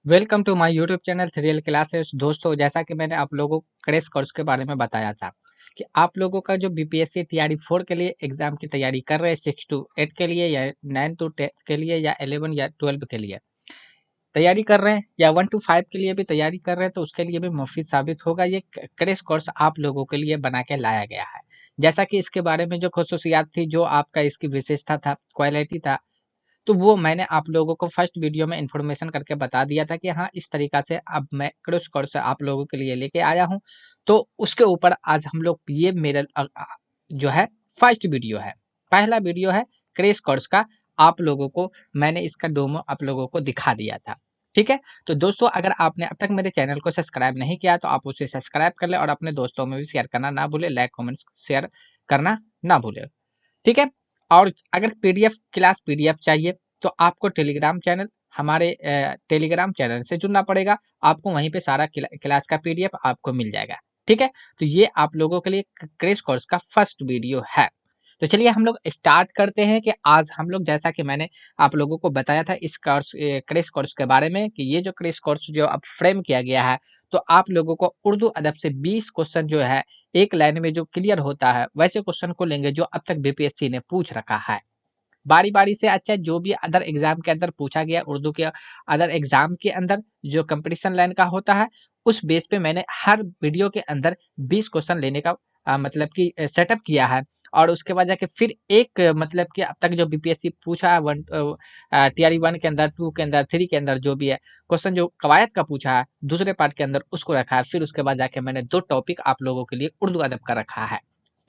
Welcome to my YouTube channel thrill classes. दोस्तों, जैसा कि मैंने आप लोगों को क्रैश कोर्स के बारे में बताया था कि आप लोगों का जो बीपीएससी टीआरई 4 के लिए एग्जाम की तैयारी कर रहे हैं, 6 टू 8 के लिए या 9 टू 10 के लिए या 11 या 12 के लिए तैयारी कर रहे हैं या 1 टू 5 के लिए भी तैयारी कर रहे हैं, तो उसके लिए भी मुफीद साबित होगा। ये क्रैश कोर्स आप लोगों के लिए बना के लाया गया है। जैसा कि इसके बारे में जो खसूसियात थी, जो आपका इसकी विशेषता था, क्वालिटी था, तो वो मैंने आप लोगों को फर्स्ट वीडियो में इन्फॉर्मेशन करके बता दिया था कि हाँ, इस तरीका से अब मैं क्रैश कोर्स आप लोगों के लिए लेके आया हूँ। तो उसके ऊपर आज हम लोग ये मेरा जो है फर्स्ट वीडियो है, पहला वीडियो है क्रैश कोर्स का। आप लोगों को मैंने इसका डेमो आप लोगों को दिखा दिया था। ठीक है, तो दोस्तों, अगर आपने अब तक मेरे चैनल को सब्सक्राइब नहीं किया तो आप उसे सब्सक्राइब कर ले और अपने दोस्तों में भी शेयर करना ना भूले, लाइक कमेंट शेयर करना ना भूले। ठीक है, और अगर पीडीएफ क्लास पीडीएफ चाहिए तो आपको टेलीग्राम चैनल हमारे टेलीग्राम चैनल से जुड़ना पड़ेगा। आपको वहीं पे सारा क्लास का पीडीएफ आपको मिल जाएगा। ठीक है, तो ये आप लोगों के लिए क्रैश कोर्स का फर्स्ट वीडियो है। तो चलिए हम लोग स्टार्ट करते हैं कि आज हम लोग, जैसा कि मैंने आप लोगों को बताया था इस कोर्स क्रैश कोर्स के बारे में, कि ये जो क्रैश कोर्स जो अब फ्रेम किया गया है, तो आप लोगों को उर्दू अदब से 20 क्वेश्चन जो है एक लाइन में जो क्लियर होता है, वैसे क्वेश्चन को लेंगे जो अब तक बीपीएससी ने पूछ रखा है बारी बारी से। अच्छा, जो भी अदर एग्जाम के अंदर पूछा गया, उर्दू के अदर एग्जाम के अंदर जो कंपटीशन लाइन का होता है, उस बेस पे मैंने हर वीडियो के अंदर 20 क्वेश्चन लेने का मतलब कि सेटअप किया है। और उसके बाद जाके फिर एक मतलब कि अब तक जो बीपीएससी पूछा है, वन टीआरई 1 के अंदर, 2 के अंदर, 3 के अंदर जो भी है क्वेश्चन जो कवायद का पूछा है दूसरे पार्ट के अंदर, उसको रखा है। फिर उसके बाद जाके मैंने 2 टॉपिक आप लोगों के लिए उर्दू अदब का रखा है।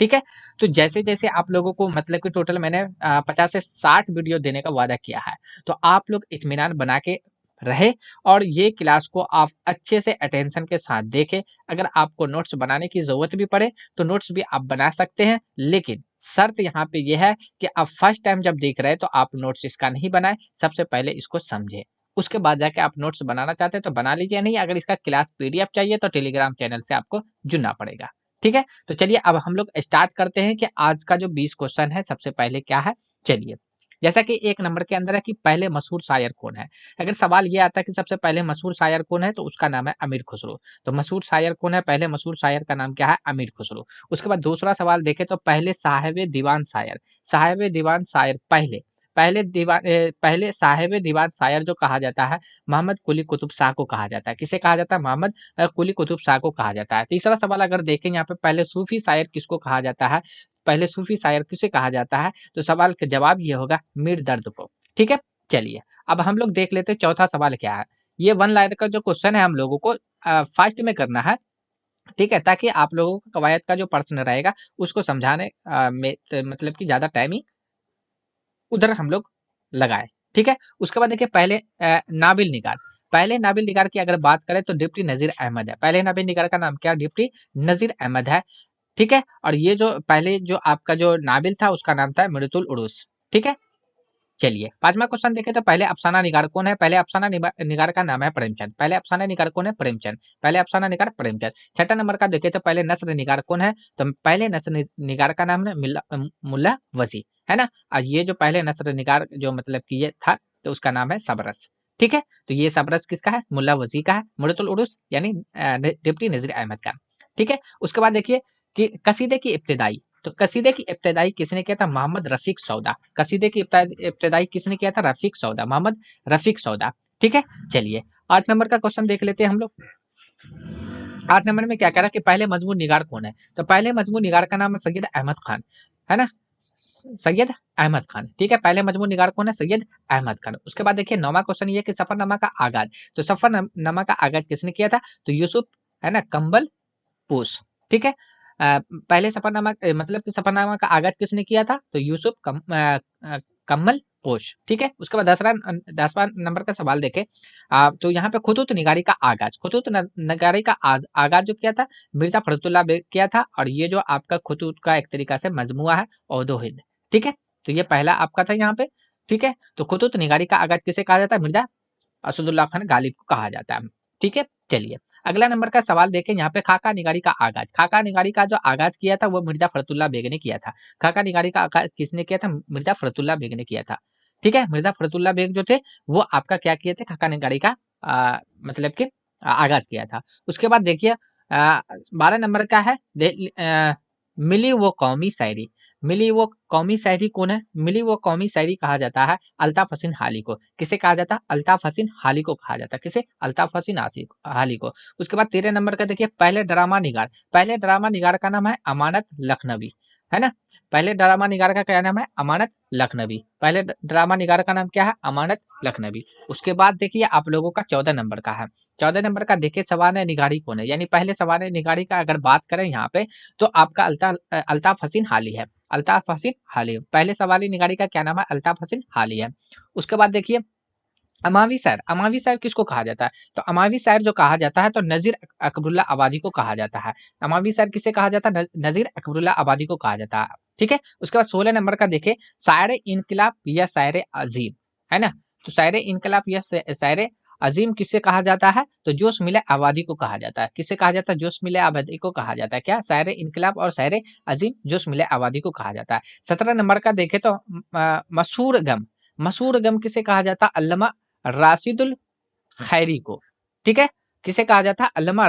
ठीक है, तो जैसे-जैसे आप लोगों को मतलब कि टोटल मैंने 50 से 60 वीडियो देने का वादा किया है। तो आप लोग इत्मीनान बना के रहे और ये क्लास को आप अच्छे से अटेंशन के साथ देखें। अगर आपको नोट्स बनाने की ज़रूरत भी पड़े, तो नोट्स भी आप बना सकते हैं। लेकिन शर्त यहाँ पे ये है कि आप फर्स्ट टाइम जब देख रहे हैं, तो आप नोट्स इसका नहीं बनाएँ, सबसे पहले इसको समझें। उसके बाद जाके आप नोट्स बनाना चाहते हैं, तो बना लीजिए, नहीं अगर इसका क्लास पीडीएफ चाहिए, तो टेलीग्राम चैनल से आपको जुड़ना पड़ेगा। ठीक है? तो चलिए अब हम लोग स्टार्ट करते हैं कि आज का जो 20 क्वेश्चन है, सबसे पहले क्या है, चलिए। जैसा कि 1 नंबर के अंदर है कि पहले मशहूर शायर कौन है? अगर सवाल ये आता है कि सबसे पहले मशहूर शायर कौन है, तो उसका नाम है अमीर खुसरो। तो मशहूर शायर कौन है? पहले मशहूर शायर का नाम क्या है? अमीर खुसरो। उसके बाद दूसरा सवाल देखें तो पहले साहिब दीवान शायर, साहिब दीवान शायर पहले, पहले साहिब दीवान शायर जो कहा जाता है, मोहम्मद कुली कुतुब शाह को कहा जाता है। किसे कहा जाता है? मोहम्मद कुली कुतुब शाह को कहा जाता है। तीसरा सवाल अगर देखें यहाँ पे, पहले सूफी शायर किसको कहा जाता है? पहले सूफी शायर किसे कहा जाता है? तो सवाल का जवाब ये होगा, मीर दर्द को। ठीक है? चलिए, अब हम लोग देख लेते हैं चौथा सवाल क्या है। ये 1 लाइन का जो क्वेश्चन है हम लोगों को फास्ट में करना है। ठीक है? ताकि आप लोगों को कवायद का जो प्रश्न रहेगा उसको समझाने में मतलब कि ज़्यादा टाइम ही उधर हम लोग लगाएँ। ठीक है? उसके बाद देखिए पहले नाबिल निगार। पहले नाबिल निगार की अगर बात करें तो डिप्टी नज़ीर अहमद है। पहले नाबिल निगार का नाम क्या है? डिप्टी नज़ीर अहमद है। ठीक है? और ये जो पहले जो आपका जो नाबिल था उसका नाम था मिर्तुल उरूस। ठीक है? चलिए, 5वां क्वेश्चन देखें तो पहले अफसाना निगार कौन है? पहले अफसाना निगार का नाम है प्रेमचंद। पहले अफसाना निगार कौन है? प्रेमचंद। पहले अफसाना निगार प्रेमचंद। 6ठा नंबर का देखें तो पहले नस्र निगार कौन है? तो पहले नस्र निगार का नाम है मुल्ला वजी, है ना? और ये जो पहले नस्र निगार जो मतलब कि ये था, तो उसका नाम है सबरस। ठीक है? तो ये सबरस किसका है? मुल्ला वजी का है। मुरतुल उरूस यानी डिप्टी नज़ीर अहमद का। ठीक है? उसके बाद देखिए कि कसीदे की इब्तिदाई, तो कसीदे की इब्तिदाई किसने किया था? मोहम्मद रफ़ीक सौदा। कसीदे की इब्तिदाई किसने किया था? रफ़ीक सौदा, मोहम्मद रफ़ीक सौदा। ठीक है? चलिए, 8 नंबर का क्वेश्चन देख लेते हैं हम लोग। 8 नंबर में क्या कह रहा है कि पहले मजमून निगार कौन है? तो पहले मजमून निगार का नाम है सैयद अहमद खान, है ना? सैयद अहमद खान। ठीक है? पहले मजमून निगार कौन है? सैयद अहमद खान। उसके बाद देखिए 9वां क्वेश्चन ये है कि सफरनामा का आगाज़। तो सफरनामा का आगाज़ किसने किया था? तो यूसुफ, है ना? कंबल पोश। ठीक है? पहले सफरनामा मतलब कि सफरनामा का आगाज़ किसने किया था? तो यूसुफ कम्मल पोश। ठीक है? उसके बाद 10वां नंबर का सवाल देखें। तो यहाँ पे खुतूत निगारी का आगाज़, खुतूत निगारी का आगाज़ जो किया था, मिर्ज़ा फ़खरुद्दीन बेग किया था। और ये जो आपका खुतूत का एक तरीका से मजमूआ है, औदो हिंद। ठीक है? तो ये पहला आपका था यहाँ पे। ठीक है? तो खुतूत निगारी का आगाज़ किसे कहा जाता है? मिर्ज़ा असदुल्लाह खान गालिब को कहा जाता है। ठीक है? चलिए, अगला नंबर का सवाल देखें यहाँ पे, खाका निगारी का आगाज़। खाका निगारी का जो आगाज़ किया था वो मिर्ज़ा फ़खरुद्दीन बेग ने किया था। खाका निगारी का आगाज़ किसने किया था? मिर्ज़ा फ़खरुद्दीन बेग ने किया था। ठीक है? मिर्ज़ा फ़खरुद्दीन बेग जो थे वो आपका क्या किए थे? खाका निगारी का मतलब कि आगाज किया था। उसके बाद देखिए 12 नंबर का है मिली वो कौमी शायरी। मिली वो कौमी शायरी कौन है? मिली वो कौमी शायरी कहा जाता है अल्ताफ हसीन हाली को। किसे कहा जाता है? अल्ताफ हसीन हाली को कहा जाता है। किसे? अल्ताफ हसीन हाली को। उसके बाद 13 नंबर का देखिए पहले ड्रामा निगार। पहले ड्रामा निगार का नाम है अमानत लखनवी, है ना? पहले ड्रामा निगार का क्या नाम है? अमानत लखनवी। पहले ड्रामा निगार का नाम क्या है? अमानत लखनवी। उसके बाद देखिए आप लोगों का 14 नंबर का है। 14 नंबर का देखिए सवाने निगारी कौन है? यानी पहले सवाने निगारी का अगर बात करें यहाँ पे तो आपका अल्ताफ हसीन हाली है। अल्ताफ हसीन हाली पहले सवाली निगारी का क्या नाम है? अल्ताफ हसीन हाली है। उसके बाद देखिए अमावी शायर। अमावी शायर किसको कहा जाता है? तो अमावी शायर जो कहा जाता है तो नजीर अकबरुल्ला आबादी को कहा जाता है। अमावी शायर किसे कहा जाता है? नजीर अकबरुल्ला आबादी को कहा जाता है। ठीक है। उसके बाद 16 नंबर का देखे शायर इनकलाब या शायर अजीम, है ना? तो शायर इनकलाब या शायर अजीम किसे कहा जाता है? तो जोश मिले आबादी को कहा जाता है। किसे कहा जाता है? जोश मिले आबादी को कहा जाता है। क्या? शायर इनकलाब और शायर अजीम जोश मिले आबादी को कहा जाता है। 17 नंबर का देखे तो मशहूर गम। मशहूर गम किसे कहा जाता है? अल्लामा राशिदुल खैरी को। ठीक है। किसे कहा जाता है? अल्लामा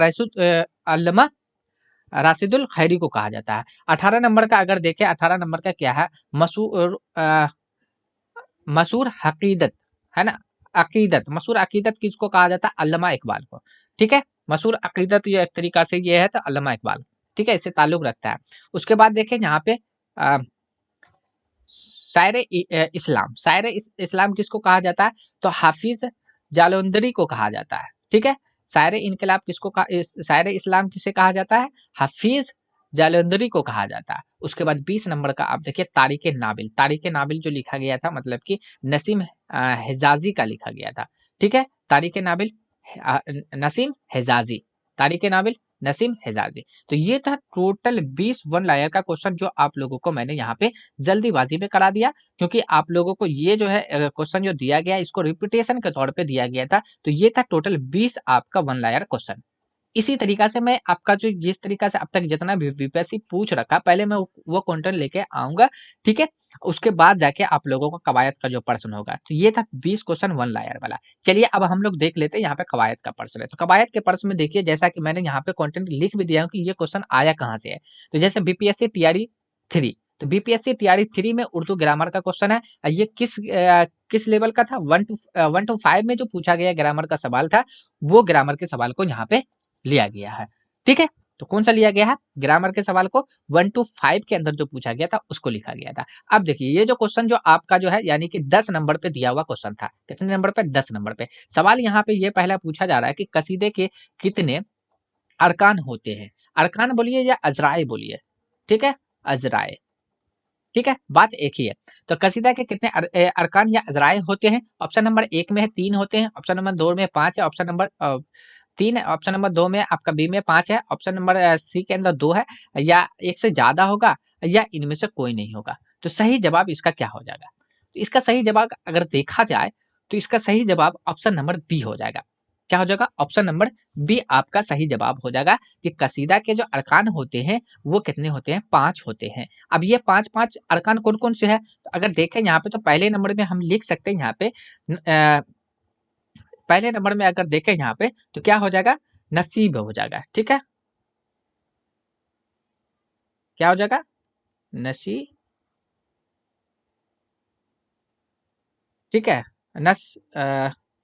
राशिदुल खैरी को कहा जाता है। 18 नंबर का अगर देखें 18 नंबर का क्या है? मसूर मसूर हकीदत, है ना? अकीदत, मसूर अकीदत किसको कहा जाता है? अल्लामा इकबाल को। ठीक है। मसूर अकीदत ये एक तरीका से ये है तो अल्लामा इकबाल, ठीक है, इससे ताल्लुक रखता है। उसके बाद देखें यहाँ पे अ, शायर इस्लाम। शायर इस्लाम किसको कहा जाता है? तो हाफिज जालंधरी को कहा जाता है। ठीक है। शायर इनकलाब किसको कहा? शायर इस्लाम किसे कहा जाता है? हाफिज जालंधरी को कहा जाता है। उसके बाद 20 नंबर का आप देखिए तारीखे नाबिल। तारीखे नाबिल जो लिखा गया था मतलब कि नसीम हिजाजी का लिखा गया था। ठीक है। तारीखे नाबिल नसीम हिजाजी। तारीखे नाबिल नसीम हिजाजी। तो ये था टोटल 20 वन लायर का क्वेश्चन जो आप लोगों को मैंने यहाँ पे जल्दीबाजी में करा दिया, क्योंकि आप लोगों को ये जो है क्वेश्चन जो दिया गया इसको रिपीटेशन के तौर पे दिया गया था। तो ये था टोटल 20 आपका वन लायर क्वेश्चन। इसी तरीका से मैं आपका जो जिस तरीका से अब तक जितना भी बीपीएससी पूछ रखा पहले मैं वो कंटेंट लेके आऊंगा। ठीक है। उसके बाद जाके आप लोगों को कवायद का जो प्रश्न होगा तो ये था 20 क्वेश्चन वन लायर वाला। चलिए अब हम लोग देख लेते हैं यहाँ पे कवायद का प्रश्न है। तो कवायद के प्रश्न में देखिए जैसा कि मैंने यहाँ पे कंटेंट लिख भी दिया हूँ कि ये क्वेश्चन आया कहाँ से है। तो जैसे बीपीएससी टीआरई 3, तो बीपीएससी टीआरई 3 में उर्दू ग्रामर का क्वेश्चन है। ये किस लेवल का था? 1 to 5 में जो पूछा गया ग्रामर का सवाल था वो ग्रामर के सवाल को यहाँ पे लिया गया है। ठीक है। तो कौन सा लिया गया है? ग्रामर के सवाल को 1 to 5 के अंदर जो पूछा गया था उसको लिखा गया था। अब देखिए ये जो क्वेश्चन जो आपका जो है यानी कि 10 नंबर पे दिया हुआ क्वेश्चन था। कितने नंबर पे? 10 नंबर पे। सवाल यहाँ पे ये पहला पूछा जा रहा है कि कसीदे के कितने अरकान होते हैं? अरकान बोलिए या अजराए बोलिए। ठीक है। अजराए। ठीक है। बात एक ही है। तो कसीदा के कितने अरकान या अजराए होते हैं? ऑप्शन नंबर 1 में है 3 होते हैं, ऑप्शन नंबर 2 में 5 है, ऑप्शन नंबर 3 है, ऑप्शन नंबर 2 में आपका बी में 5 है, ऑप्शन नंबर सी के अंदर 2 है, या एक से ज्यादा होगा या इनमें से कोई नहीं होगा। तो सही जवाब इसका क्या हो जाएगा? तो इसका सही जवाब अगर देखा जाए तो इसका सही जवाब ऑप्शन नंबर बी हो जाएगा। क्या हो जाएगा? ऑप्शन नंबर बी आपका सही जवाब हो जाएगा कि कसीदा के जो अरकान होते हैं वो कितने होते हैं? 5 होते हैं। अब ये 5 अरकान कौन कौन से है? तो अगर देखें यहाँ पे तो पहले नंबर में हम लिख सकते हैं यहाँ पे पहले नंबर में अगर देखें यहाँ पे तो क्या हो जाएगा? नसीब हो जाएगा। ठीक है। क्या हो जाएगा? नसी ठीक है। नस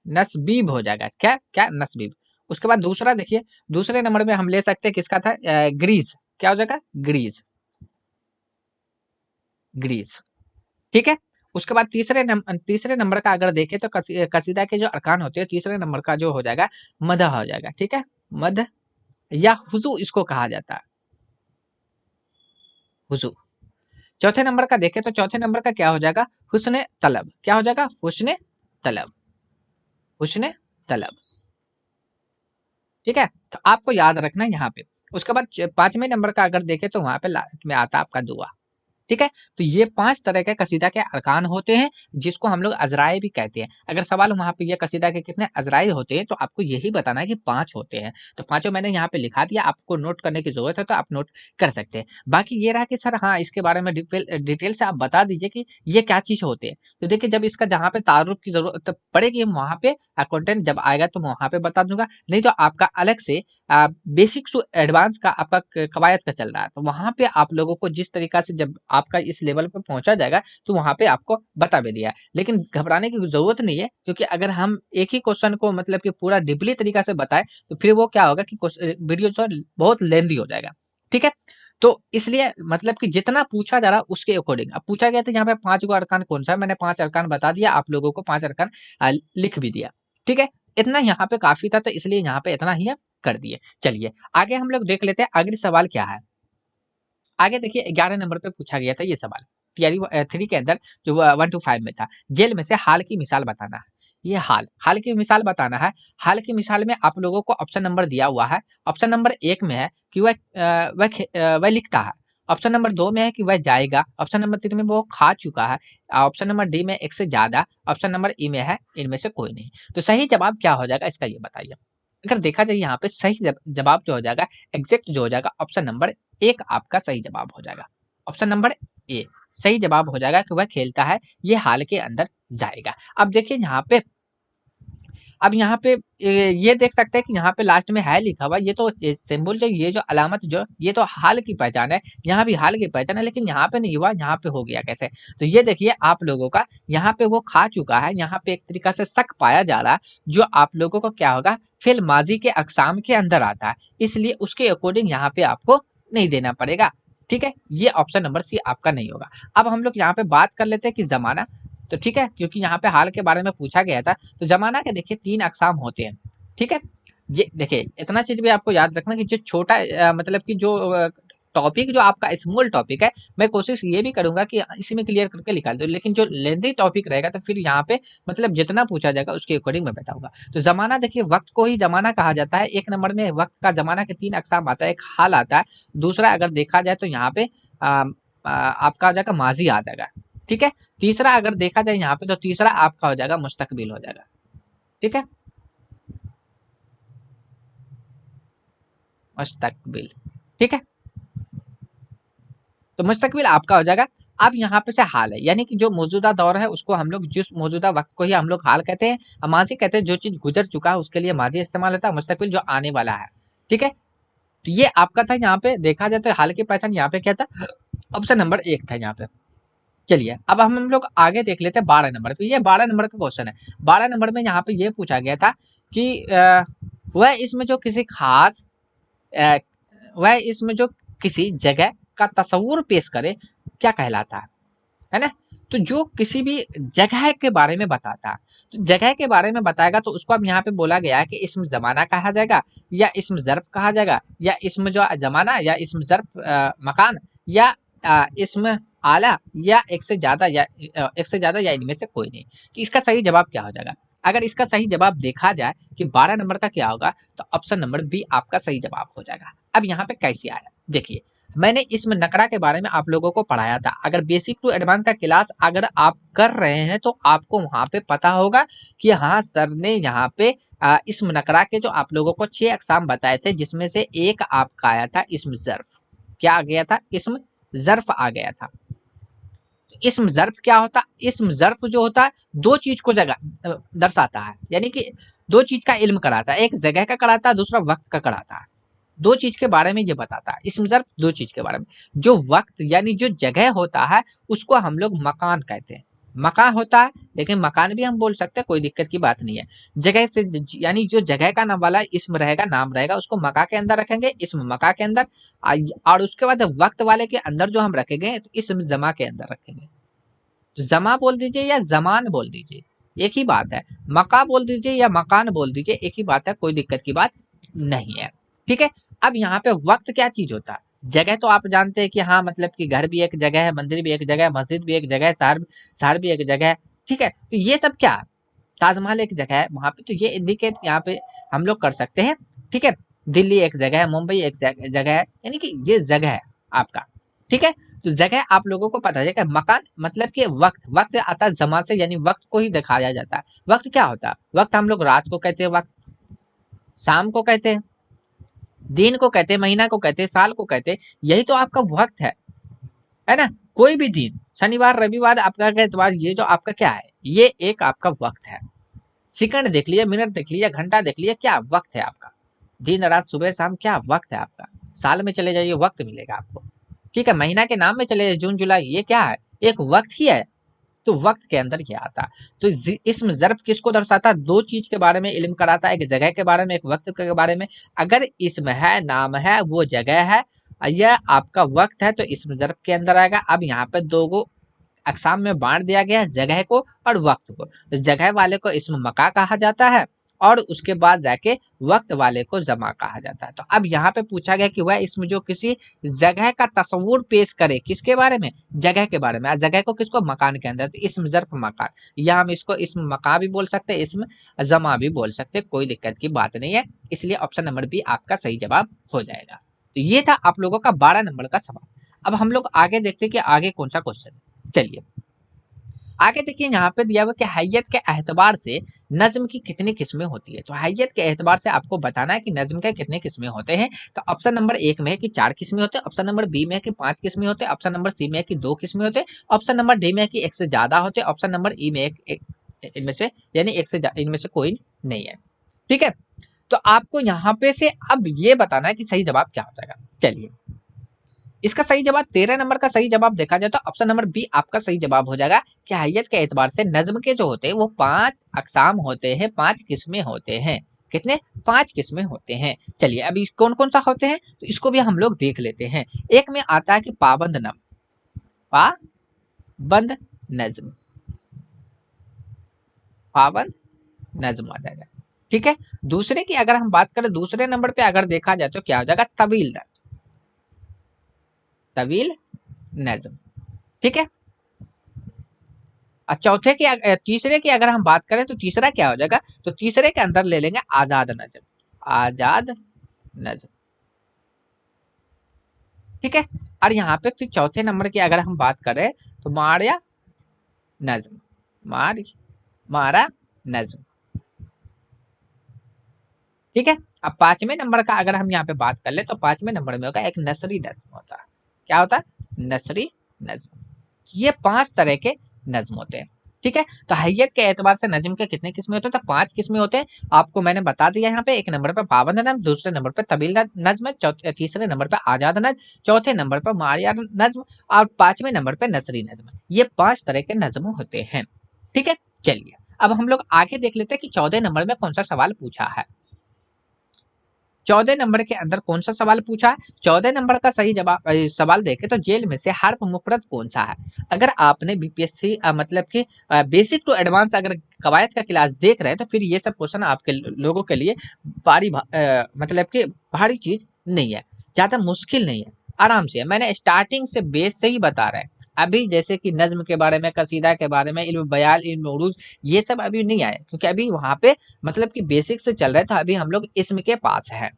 नसबीब हो जाएगा। क्या क्या? नसबीब। उसके बाद दूसरा देखिए दूसरे नंबर में हम ले सकते हैं किसका था? ग्रीज। क्या हो जाएगा? ग्रीज। ग्रीज। ठीक है। उसके बाद तीसरे नंबर का अगर देखें तो कसीदा के जो अरकान होते हैं तीसरे नंबर का जो हो जाएगा मदह हो जाएगा। ठीक है। मदह या हुजू इसको कहा जाता है। हुजू। चौथे नंबर का देखें तो चौथे नंबर का क्या हो जाएगा? हुस्ने तलब। क्या हो जाएगा? हुस्ने तलब। हुस्ने तलब। ठीक है। तो आपको याद रखना है यहाँ पे। उसके बाद 5वें नंबर का अगर देखें तो वहां पे लास्ट में आता है आपका दुआ। ठीक है। तो ये 5 तरह के कसीदा के अरकान होते हैं, जिसको हम लोग अज़राए भी कहते हैं। अगर सवाल वहाँ पे ये कसीदा के कितने अज़राए होते हैं, तो आपको यही बताना है कि 5 होते हैं। तो पाँचों मैंने यहाँ पे लिखा दिया, आपको नोट करने की ज़रूरत है तो आप नोट कर सकते हैं। बाकी ये रहा कि सर हाँ, इसके बारे में डिटेल से आप बता दीजिए कि ये क्या चीज़ होते हैं। तो देखिए, जब इसका जहाँ पे तारुफ़ की ज़रूरत पड़ेगी, हम वहाँ पे कंटेंट जब आएगा तो मैं वहाँ पे बता दूँगा। नहीं तो आपका अलग से बेसिक टू एडवांस का आपका कवायद का चल रहा है, तो वहाँ पे आप लोगों को जिस तरीका से जब आपका इस लेवल पे पहुंचा जाएगा, तो वहाँ पे आपको बता भी दिया है। लेकिन घबराने की जरूरत नहीं है, क्योंकि अगर हम एक ही क्वेश्चन को मतलब कि पूरा डीपली तरीका से बताएं, तो फिर वो क्या होगा कि वीडियो जो है बहुत लेंदी हो जाएगा। ठीक है। तो इसलिए मतलब कि जितना पूछा जा रहा है उसके अकॉर्डिंग, अब पूछा गया था यहाँ पे 5 गो अरकान कौन सा है, मैंने 5 अरकान बता दिया, आप लोगों को 5 अरकान लिख भी दिया। ठीक है। इतना यहाँ पे काफी था, तो इसलिए यहाँ पे इतना ही कर दिए। चलिए आगे हम लोग देख लेते हैं, अगले सवाल क्या है। आगे देखिए 11 नंबर पे पूछा गया था ये सवाल, टीआरई 3 के अंदर जो 1 टू 5 में था। जेल में से हाल की मिसाल बताना है। ये हाल की मिसाल बताना है। हाल की मिसाल में आप लोगों को ऑप्शन नंबर दिया हुआ है। ऑप्शन नंबर 1 में है कि वह लिखता है। ऑप्शन नंबर 2 में है कि वह जाएगा। ऑप्शन नंबर 3 में वो खा चुका है। ऑप्शन नंबर डी में एक से ज्यादा। ऑप्शन नंबर ई में है इनमें से कोई नहीं। तो सही जवाब क्या हो जाएगा इसका ये बताइए। अगर देखा जाए यहाँ पे सही जवाब जो हो जाएगा, एग्जैक्ट जो हो जाएगा, ऑप्शन नंबर 1 आपका सही जवाब हो जाएगा। ऑप्शन नंबर ए सही जवाब हो जाएगा कि वह खेलता है, ये हाल के अंदर जाएगा। अब देखिए यहाँ पे, अब यहाँ पे ये देख सकते हैं कि यहाँ पे लास्ट में है लिखा हुआ, ये तो सिंबल जो, ये जो अलामत जो, ये तो हाल की पहचान है, यहाँ भी हाल की पहचान है, लेकिन यहाँ पे नहीं हुआ, यहाँ पे हो गया कैसे। तो ये देखिए आप लोगों का, यहाँ पे वो खा चुका है, यहाँ पे एक तरीका से शक पाया जा रहा है, जो आप लोगों को क्या होगा, फिल माजी के अकसाम के अंदर आता है, इसलिए उसके अकॉर्डिंग यहाँ पे आपको नहीं देना पड़ेगा। ठीक है, ये ऑप्शन नंबर सी आपका नहीं होगा। अब हम लोग यहाँ पे बात कर लेते हैं कि जमाना, तो ठीक है, क्योंकि यहाँ पे हाल के बारे में पूछा गया था, तो जमाना के देखिए 3 अक़साम होते हैं। ठीक है। ये देखिए इतना चीज भी आपको याद रखना कि जो छोटा मतलब कि जो टॉपिक जो आपका स्मॉल टॉपिक है, मैं कोशिश ये भी करूंगा कि इसी में क्लियर करके निकाल दूं, लेकिन जो लेंथी टॉपिक रहेगा तो फिर यहाँ पे मतलब जितना पूछा जाएगा उसके अकॉर्डिंग मैं बताऊंगा। तो जमाना देखिए, वक्त को ही जमाना कहा जाता है। 1 नंबर में वक्त का जमाना के 3 अक़साम आता है, एक हाल आता है, दूसरा अगर देखा जाए तो यहाँ पे आपका आ जाएगा माजी आ जाएगा। ठीक है। तीसरा अगर देखा जाए यहाँ पे, तो तीसरा आपका हो जाएगा मुस्तकबिल हो जाएगा। ठीक है, मुस्तकबिल। ठीक है, तो मुस्तकबिल आपका हो जाएगा। अब यहाँ पे से हाल है, यानी कि जो मौजूदा दौर है उसको हम लोग, जिस मौजूदा वक्त को ही हम लोग हाल कहते हैं। और माजी कहते हैं जो चीज गुजर चुका है उसके लिए माजी इस्तेमाल होता है। मुस्तकबिल जो आने वाला है। ठीक है। तो ये आपका था, यहाँ पे देखा जाए तो हाल की पहचान यहाँ पे क्या था, ऑप्शन नंबर 1 था यहाँ पे। चलिए अब हम लोग आगे देख लेते हैं 12 नंबर पे। ये 12 नंबर का क्वेश्चन है। 12 नंबर में यहाँ पे ये पूछा गया था कि वह इसमें जो किसी खास अ, वह इसमें जो किसी जगह का तस्वुर पेश करे, क्या कहलाता है ना। तो जो किसी भी जगह के बारे में बताता है, तो जगह के बारे में बताएगा, तो उसको अब यहाँ पे बोला गया है कि इसम जमाना कहा जाएगा, या इसम ज़र्फ कहा जाएगा, या इसम जो जमाना, या इसम ज़र्फ मकान, या इसम आला, या एक से ज्यादा, या एक से ज्यादा, या इनमें से कोई नहीं। तो इसका सही जवाब क्या हो जाएगा। अगर इसका सही जवाब देखा जाए कि 12 नंबर का क्या होगा, तो ऑप्शन नंबर बी आपका सही जवाब हो जाएगा। अब यहाँ पे कैसे आया देखिए, मैंने इसमें नकरा के बारे में आप लोगों को पढ़ाया था। अगर बेसिक टू एडवांस का क्लास अगर आप कर रहे हैं, तो आपको वहां पे पता होगा कि हाँ सर ने यहाँ पे इसम नकरा के जो आप लोगों को 6 अक़साम बताए थे, जिसमें से एक आपका आया था इसम ज़र्फ। क्या आ गया था, इसम ज़र्फ आ गया था। इसम ज़र्फ क्या होता, इसम ज़र्फ जो होता है दो चीज को जगह दर्शाता है, यानी कि दो चीज का इल्म कराता है, एक जगह का कराता है, दूसरा वक्त का कराता है। दो चीज के बारे में ये बताता है इसम ज़र्फ, दो चीज के बारे में। जो वक्त यानी जो जगह होता है उसको हम लोग मकान कहते हैं। मकान होता है, लेकिन मकान भी हम बोल सकते हैं, कोई दिक्कत की बात नहीं है। जगह से यानी जो जगह का नाम वाला इसम रहेगा, नाम रहेगा, उसको मका के अंदर रखेंगे, इसम मका के अंदर। और उसके बाद वक्त वाले के अंदर जो हम रखेंगे, तो इसम जमा के अंदर रखेंगे। तो जमा बोल दीजिए या जमान बोल दीजिए, एक ही बात है। मका बोल दीजिए या मकान बोल दीजिए, एक ही बात है, कोई दिक्कत की बात नहीं है। ठीक है। अब यहाँ पे वक्त क्या चीज होता है, जगह तो आप जानते हैं कि हाँ मतलब कि घर भी एक जगह है, मंदिर भी एक जगह है, मस्जिद भी एक जगह है, शहर शहर भी एक जगह है। ठीक है। तो ये सब क्या है, ताजमहल एक जगह है वहां पे, तो ये इंडिकेट यहाँ पे हम लोग कर सकते हैं। ठीक है। दिल्ली एक जगह है, मुंबई एक जगह है, यानी कि ये जगह है आपका। ठीक है। तो जगह आप लोगों को पता है कि मकान मतलब कि वक्त, वक्त आता है जमा से, यानी वक्त को ही दिखाया जाता है। वक्त क्या होता है? वक्त हम लोग रात को कहते हैं, वक्त शाम को कहते हैं, दिन को कहते हैं, महीना को कहते हैं, साल को कहते हैं। यही तो आपका वक्त है ना? कोई भी दिन, शनिवार, रविवार, आपका एतवार, ये जो आपका क्या है, ये एक आपका वक्त है। सेकंड देख लिया, मिनट देख लिया, घंटा देख लिया, क्या वक्त है आपका। दिन रात सुबह शाम, क्या वक्त है आपका। साल में चले जाइए, वक्त मिलेगा आपको। ठीक है, महीना के नाम में चले जाइए, जून जुलाई, ये क्या है, एक वक्त ही है। तो वक्त के अंदर क्या आता है? तो इसम ज़र्फ किसको दर्शाता है? दो चीज के बारे में इल्म कराता है, एक जगह के बारे में, एक वक्त के बारे में। अगर इसम है, नाम है, वो जगह है, यह आपका वक्त है, तो इसम ज़र्फ के अंदर आएगा। अब यहाँ पे दो गो अकसाम में बांट दिया गया है, जगह को और वक्त को। तो जगह वाले को इसम मका कहा जाता है, और उसके बाद जाके वक्त वाले को जमा कहा जाता है। तो अब यहाँ पे पूछा गया कि वह इसमें जो किसी जगह का तस्वुर पेश करे, किसके बारे में? जगह के बारे में। जगह को किसको? मकान के अंदर। तो इसम ज़र्फ मकान, या हम इसको इसम मका भी बोल सकते हैं, इसम जमा भी बोल सकते हैं, कोई दिक्कत की बात नहीं है। इसलिए ऑप्शन नंबर बी आपका सही जवाब हो जाएगा। तो ये था आप लोगों का 12 नंबर का सवाल। अब हम लोग आगे देखते हैं कि आगे कौन सा क्वेश्चन है। चलिए आगे देखिए, यहाँ पे दिया हुआ कि हैयत के एतबार से नज्म की कितनी किस्में होती है। तो हैयत के एतबार से आपको बताना है कि नज्म के कितने किस्में होते हैं। तो ऑप्शन नंबर एक में है कि 4 किस्में होते हैं, ऑप्शन नंबर बी में है कि 5 किस्में होते हैं, ऑप्शन नंबर सी में है कि 2 किस्में होते हैं, ऑप्शन नंबर डी में है कि 1 से ज्यादा होते हैं, ऑप्शन नंबर ई में इनमें से, यानी इनमें से कोई नहीं है। ठीक है, तो आपको यहाँ पे से अब ये बताना है कि सही जवाब क्या हो जाएगा। चलिए, इसका सही जवाब 13 नंबर का सही जवाब देखा जाए तो ऑप्शन नंबर बी आपका सही जवाब हो जाएगा कि हैयत के एतबार से नज्म के जो होते हैं वो 5 अकसाम होते हैं, 5 किस्में होते हैं। कितने? 5 किस्में होते हैं। चलिए अभी कौन कौन सा होते हैं तो इसको भी हम लोग देख लेते हैं। एक में आता है कि पाबंद नज्म, पाबंद नज्म, पाबंद नज्म आ जाएगा। ठीक है, दूसरे की अगर हम बात करें, दूसरे नंबर पे अगर देखा जाए तो क्या हो जाएगा? तवील नज्म, तवील नज्म। ठीक है, और चौथे की तीसरे की अगर हम बात करें तो तीसरा क्या हो जाएगा? तो तीसरे के अंदर ले लेंगे आजाद नज्म, आजाद नज्म। ठीक है, और यहाँ पे फिर चौथे नंबर की अगर हम बात करें तो मारिया नज्म, मार मारा नज्म। ठीक है, अब पांचवें नंबर का अगर हम यहाँ पे बात कर ले तो पांचवें नंबर में होगा एक नसरी नज्म होता है। क्या होता है? नसरी नज्म। ये 5 तरह के नज्म होते हैं। ठीक है, तो हैयत के एतबार से नज्म के कितने किस्में होते हैं? तो 5 किस्में होते हैं। आपको मैंने बता दिया यहाँ पे। एक नंबर पे पाबंद नज्म, दूसरे नंबर पे तवील नज्म, तीसरे नंबर पे आजाद नज्म, चौथे नंबर पर मारिया नज्म, और पांचवें नंबर पे नसरी नज्म। ये 5 तरह के नज्म होते हैं। ठीक है, चलिए अब हम लोग आगे देख लेते हैं कि 14 नंबर में कौन सा सवाल पूछा है। 14 नंबर के अंदर कौन सा सवाल पूछा है? 14 नंबर का सही जवाब सवाल देखे तो जेल में से हर्फ मुफरत कौन सा है? अगर आपने बीपीएससी मतलब कि बेसिक टू एडवांस अगर कवायद का क्लास देख रहे हैं तो फिर ये सब क्वेश्चन आपके लोगों के लिए मतलब कि भारी चीज नहीं है, ज्यादा मुश्किल नहीं है, आराम से है। मैंने स्टार्टिंग से बेस से ही बता रहे हैं। अभी जैसे कि नज्म के बारे में, कसीदा के बारे में, इल्म बयान, इल्म उरूज, ये सब अभी नहीं आए, क्योंकि अभी वहां पे मतलब कि बेसिक से चल रहे थे। अभी हम लोग इसम के पास है।